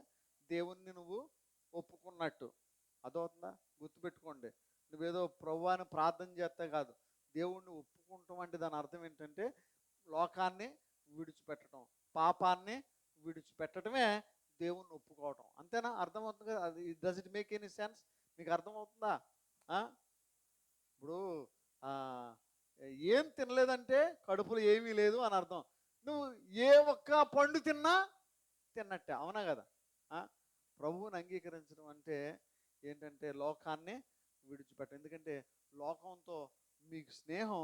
దేవుణ్ణి నువ్వు ఒప్పుకున్నట్టు. అదవుతుందా? గుర్తుపెట్టుకోండి. నువ్వేదో ప్రభువా అని ప్రార్థన చేస్తే కాదు. దేవుణ్ణి ఒప్పుకుంటాం అంటే దాని అర్థం ఏంటంటే లోకాన్ని విడిచిపెట్టడం, పాపాన్ని విడిచిపెట్టడమే దేవుణ్ణి ఒప్పుకోవటం. అంతేనా? అర్థమవుతుంది కదా? అది does it make any sense? మీకు అర్థమవుతుందా? ఇప్పుడు ఏం తినలేదంటే కడుపులో ఏమీ లేదు అని అర్థం. నువ్వు ఏ ఒక్క పండు తిన్నా తిన్నట్టే, అవునా కదా? ప్రభువుని అంగీకరించడం అంటే ఏంటంటే లోకాన్ని విడిచిపెట్టడం. ఎందుకంటే లోకంతో మీకు స్నేహం,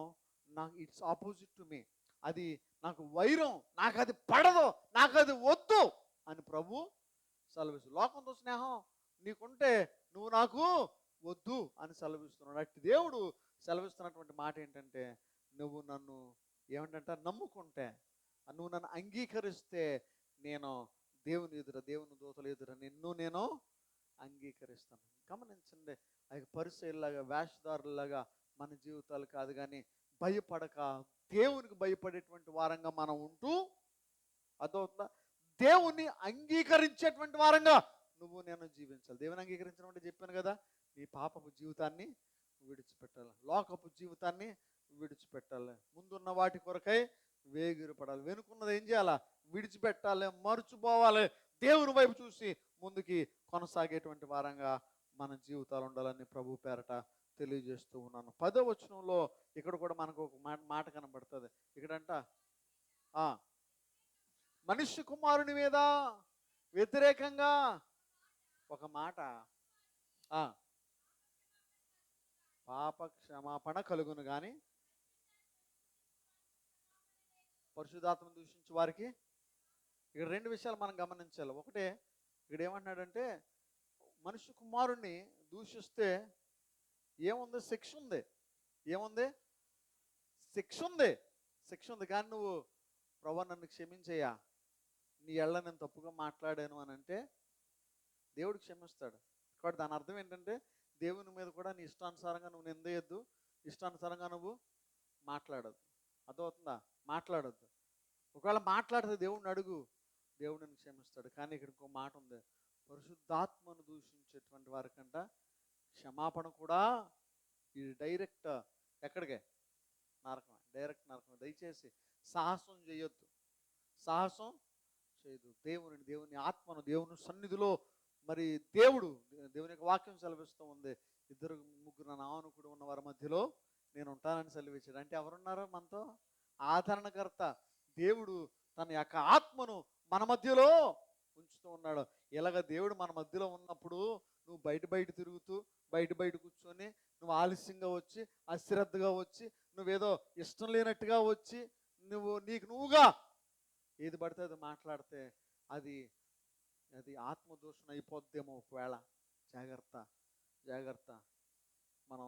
నాకు ఇట్స్ ఆపోజిట్ టు మీ, అది నాకు వైరం, నాకు అది పడదు, నాకు అది వద్దు అని ప్రభు సెలవిస్తు. లోకంతో స్నేహం నీకుంటే నువ్వు నాకు వద్దు అని సెలవిస్తున్నాడు. అట్టి దేవుడు సెలవిస్తున్నటువంటి మాట ఏంటంటే నువ్వు నన్ను ఏమంటంట నమ్ముకుంటే, నువ్వు నన్ను అంగీకరిస్తే నేను దేవుని ఎదుర, దేవుని దూతల ఎదుర నేను అంగీకరిస్తాను. గమనించండి, అది పరిచయలాగా వేషధారులాగా మన జీవితాలు కాదు, కానీ భయపడక దేవునికి భయపడేటువంటి వారంగా మనం ఉంటూ, అదవుతుందా? దేవుణ్ణి అంగీకరించేటువంటి వారంగా నువ్వు నేను జీవించాలి. దేవుని అంగీకరించడం అంటే చెప్పాను కదా, నీ పాపపు జీవితాన్ని విడిచిపెట్టాలి, లోకపు జీవితాన్ని విడిచిపెట్టాలి, ముందున్న వాటి కొరకై వేగిరపడాలి, వెనుకున్నది ఏం చేయాలా? విడిచిపెట్టాలి, మర్చిపోవాలి, దేవుని వైపు చూసి ముందుకి కొనసాగేటువంటి వారంగా మన జీవితాలు ఉండాలని ప్రభు పేరట తెలియజేస్తూ ఉన్నాను. 10వ వచనంలో ఇక్కడ కూడా మనకు ఒక మాట కనబడుతుంది. ఇక్కడంట మనుష్య కుమారుని మీద వ్యతిరేకంగా ఒక మాట, పాప క్షమాపణ కలుగును కానీ పరిశుద్ధాత్మను దూషించే వారికి. ఇక్కడ రెండు విషయాలు మనం గమనించాలి. ఒకటే, ఇక్కడ ఏమంటున్నాడంటే మనుష్య కుమారుణ్ణి దూషిస్తే ఏముంది? శిక్ష ఉంది. ఏముంది? శిక్ష ఉంది. శిక్ష ఉంది. కానీ నువ్వు ప్రభువా నన్ను క్షమించయ్యా, నీ ఎళ్ళ నేను తప్పుగా మాట్లాడాను అని అంటే దేవుడు క్షమిస్తాడు. కాబట్టి దాని అర్థం ఏంటంటే దేవుని మీద కూడా నీ ఇష్టానుసారంగా నువ్వు నిందేయద్దు, ఇష్టానుసారంగా నువ్వు మాట్లాడద్దు. అర్థమవుతుందా? మాట్లాడద్దు. ఒకవేళ మాట్లాడితే దేవుడిని అడుగు, దేవుడిని క్షమిస్తాడు. కానీ ఇక్కడ ఇంకో మాట ఉంది, పరిశుద్ధాత్మను దూషించేటువంటి వారికంట క్షమాపణ కూడా ఇది డైరెక్ట్ ఎక్కడికే? నరకం. డైరెక్ట్ నరకం. దయచేసి సాహసం చేయొద్దు, సాహసం చేయదు. దేవుని ఆత్మను దేవుని సన్నిధిలో మరి దేవుని యొక్క వాక్యం సెలవిస్తూ ఉంది, 2-3 నామమున కూడి ఉన్న వారి మధ్యలో నేను ఉంటానని సెలవిచ్చాడు. అంటే ఎవరున్నారు మనతో? ఆదరణకర్త దేవుడు తన యొక్క ఆత్మను మన మధ్యలో ఉంచుతూ ఉన్నాడు. ఇలాగ దేవుడు మన మధ్యలో ఉన్నప్పుడు నువ్వు బయట తిరుగుతూ బయట కూర్చొని నువ్వు ఆలస్యంగా వచ్చి, అశ్రద్ధగా వచ్చి, నువ్వేదో ఇష్టం లేనట్టుగా వచ్చి, నీకు నువ్వుగా ఏది పడితే అది మాట్లాడితే అది ఆత్మదోషణ అయిపోద్దేమో ఒకవేళ. జాగ్రత్త. మనం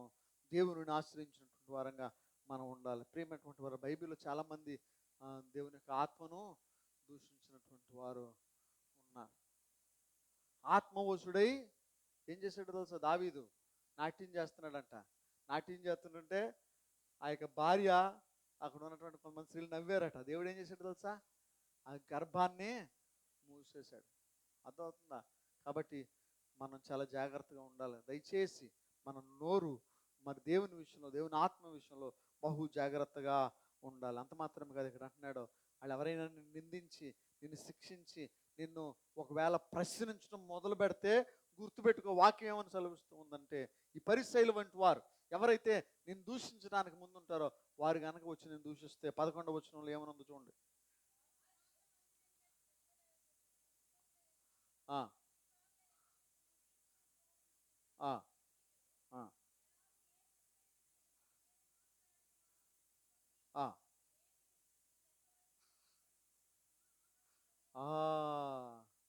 దేవుని ఆశ్రయించినటువంటి వారంగా మనం ఉండాలి. ప్రియమైనటువంటి వారు, బైబిల్లో చాలామంది దేవుని యొక్క ఆత్మను దూషించినటువంటి వారు ఉన్నారు. ఆత్మవశుడై ఏం చేశాడు తెలుసా? దావీదు నాట్యం చేస్తున్నాడంట. నాట్యం చేస్తుంటే ఆ యొక్క భార్య, అక్కడ ఉన్నటువంటి కొంతమంది స్త్రీలు నవ్వారట. దేవుడు ఏం చేశాడు తెలుసా? ఆ గర్భాన్ని మూసేశాడు. అర్థమవుతుందా? కాబట్టి మనం చాలా జాగ్రత్తగా ఉండాలి. దయచేసి మన నోరు మరి దేవుని విషయంలో, దేవుని ఆత్మ విషయంలో బహు జాగ్రత్తగా ఉండాలి. అంత మాత్రమే కాదు, ఇక్కడ అంటున్నాడు, వాళ్ళు ఎవరైనా నిన్ను నిందించి, నిన్ను శిక్షించి, నిన్ను ఒకవేళ ప్రశ్నించడం మొదలు పెడితే గుర్తుపెట్టుకో, వాక్యం ఏమని సెలవిస్తూ ఉందంటే, ఈ పరిసయ్యుల వంటి వారు ఎవరైతే నిన్ను దూషించడానికి ముందుంటారో వారు కనుక వచ్చి నేను దూషిస్తే 11వ వచనంలో ఏమనుందో చూడండి.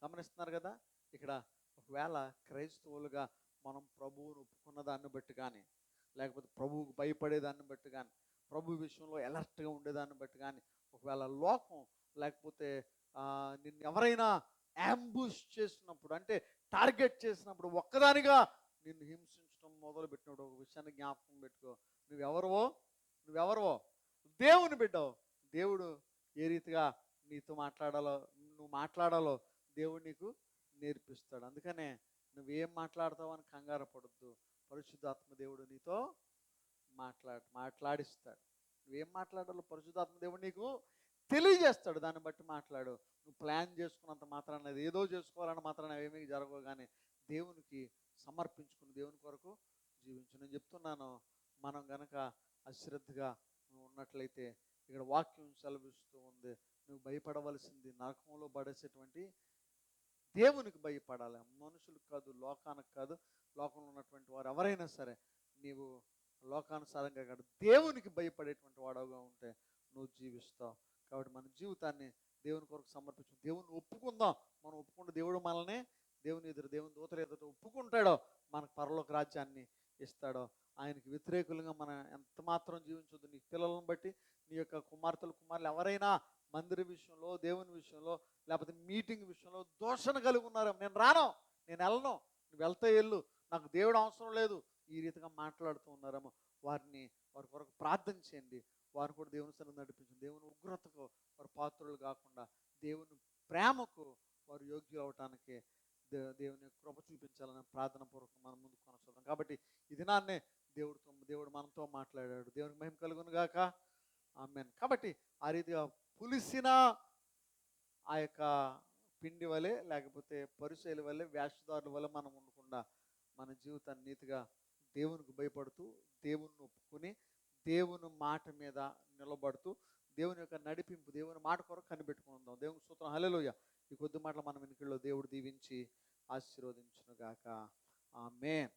గమనిస్తున్నారు కదా? ఇక్కడ ఒకవేళ క్రైస్తవులుగా మనం ప్రభువును ఒప్పుకున్న దాన్ని బట్టి కానీ, లేకపోతే ప్రభువుకు భయపడేదాన్ని బట్టి కానీ, ప్రభు విషయంలో ఎలర్ట్గా ఉండేదాన్ని బట్టి కానీ, ఒకవేళ లోకం లేకపోతే నిన్ను ఎవరైనా యాంబుష్ చేసినప్పుడు, అంటే టార్గెట్ చేసినప్పుడు, ఒక్కదానిగా నిన్ను హింసించడం మొదలుపెట్టినప్పుడు ఒక విషయాన్ని జ్ఞాపకం పెట్టుకో, నువ్వెవరవో దేవుని బిడ్డవు. దేవుడు ఏ రీతిగా నీతో నువ్వు మాట్లాడాలో దేవుడు నీకు నేర్పిస్తాడు. అందుకనే నువ్వేం మాట్లాడతావు అని కంగారు పడొద్దు. పరిశుద్ధాత్మ దేవుడు నీతో మాట్లాడిస్తాడు. నువ్వేం మాట్లాడాలో పరిశుద్ధాత్మ దేవుడు నీకు తెలియజేస్తాడు. దాన్ని బట్టి మాట్లాడు. నువ్వు ప్లాన్ చేసుకున్నంత మాత్రాన అది ఏదో చేసుకోవాలన్న మాత్రాన ఏమీ జరగవు. కానీ దేవునికి సమర్పించుకుని దేవుని కొరకు జీవించు. నేను చెప్తున్నాను, మనం గనక అశ్రద్ధగా నువ్వు ఉన్నట్లయితే ఇక్కడ వాక్యం సెలవిస్తూ ఉంది, నువ్వు భయపడవలసింది నరకంలో పడేసేటువంటి దేవునికి భయపడాలి. మనుషులకు కాదు, లోకానికి కాదు. లోకంలో ఉన్నటువంటి వారు ఎవరైనా సరే నీవు లోకానుసారంగా కాదు, దేవునికి భయపడేటువంటి వాడవుగా ఉంటే నువ్వు జీవిస్తావు. కాబట్టి మన జీవితాన్ని దేవుని కొరకు సమర్పించు. దేవుని ఒప్పుకుందాం. మనం ఒప్పుకుంటే దేవుడు మనల్ని దేవుని ఎదురు, దేవుని దూతల ఎదుట ఒప్పుకుంటాడో మనకు పరలోక రాజ్యాన్ని ఇస్తాడో. ఆయనకి వ్యతిరేకులుగా మనం ఎంత మాత్రం జీవించొద్దు. నీ పిల్లలను బట్టి, నీ యొక్క కుమార్తెలు ఎవరైనా మందిర విషయంలో, దేవుని విషయంలో, లేకపోతే మీటింగ్ విషయంలో దోషణ కలిగి ఉన్నారు, నేను రాను, నేను వెళ్ళను, నువ్వు వెళ్తే వెళ్ళు, నాకు దేవుడు అవసరం లేదు, ఈ రీతిగా మాట్లాడుతూ ఉన్నారేమో వారి కొరకు ప్రార్థన చేయండి. వారు కూడా దేవుని సన్నిధిని నడిపించండి. దేవుని ఉగ్రతకు వారు పాత్రులు కాకుండా దేవుని ప్రేమకు వారు యోగ్యులు అవటానికి దేవుని కృప చూపించాలని ప్రార్థన పూర్వకం మనం ముందుకు కొనసాగుతాం. కాబట్టి ఈ దినాన్నే దేవుడు మనతో మాట్లాడాడు. దేవునికి మహిమ కలుగును గాక. ఆమేన్. కాబట్టి ఆ రీతిగా పులిసిన ఆ యొక్క పిండి వలె, లేకపోతే పరిసయ్యుల వలె, వేషధారుల వలె మనం ఉండకుండా మన జీవితాన్ని నీతిగా దేవునికి భయపడుతూ, దేవుణ్ణి ఒప్పుకొని, దేవుని మాట మీద నిలబడుతూ, దేవుని యొక్క నడిపింపు, దేవుని మాట కొరకు కనిపెట్టుకుందాం. దేవునికి స్తోత్రం. హల్లెలూయా. ఈ కొద్ది మాటలు మన వెనుకల్లో దేవుడు దీవించి ఆశీర్వదించును గాక. ఆమేన్.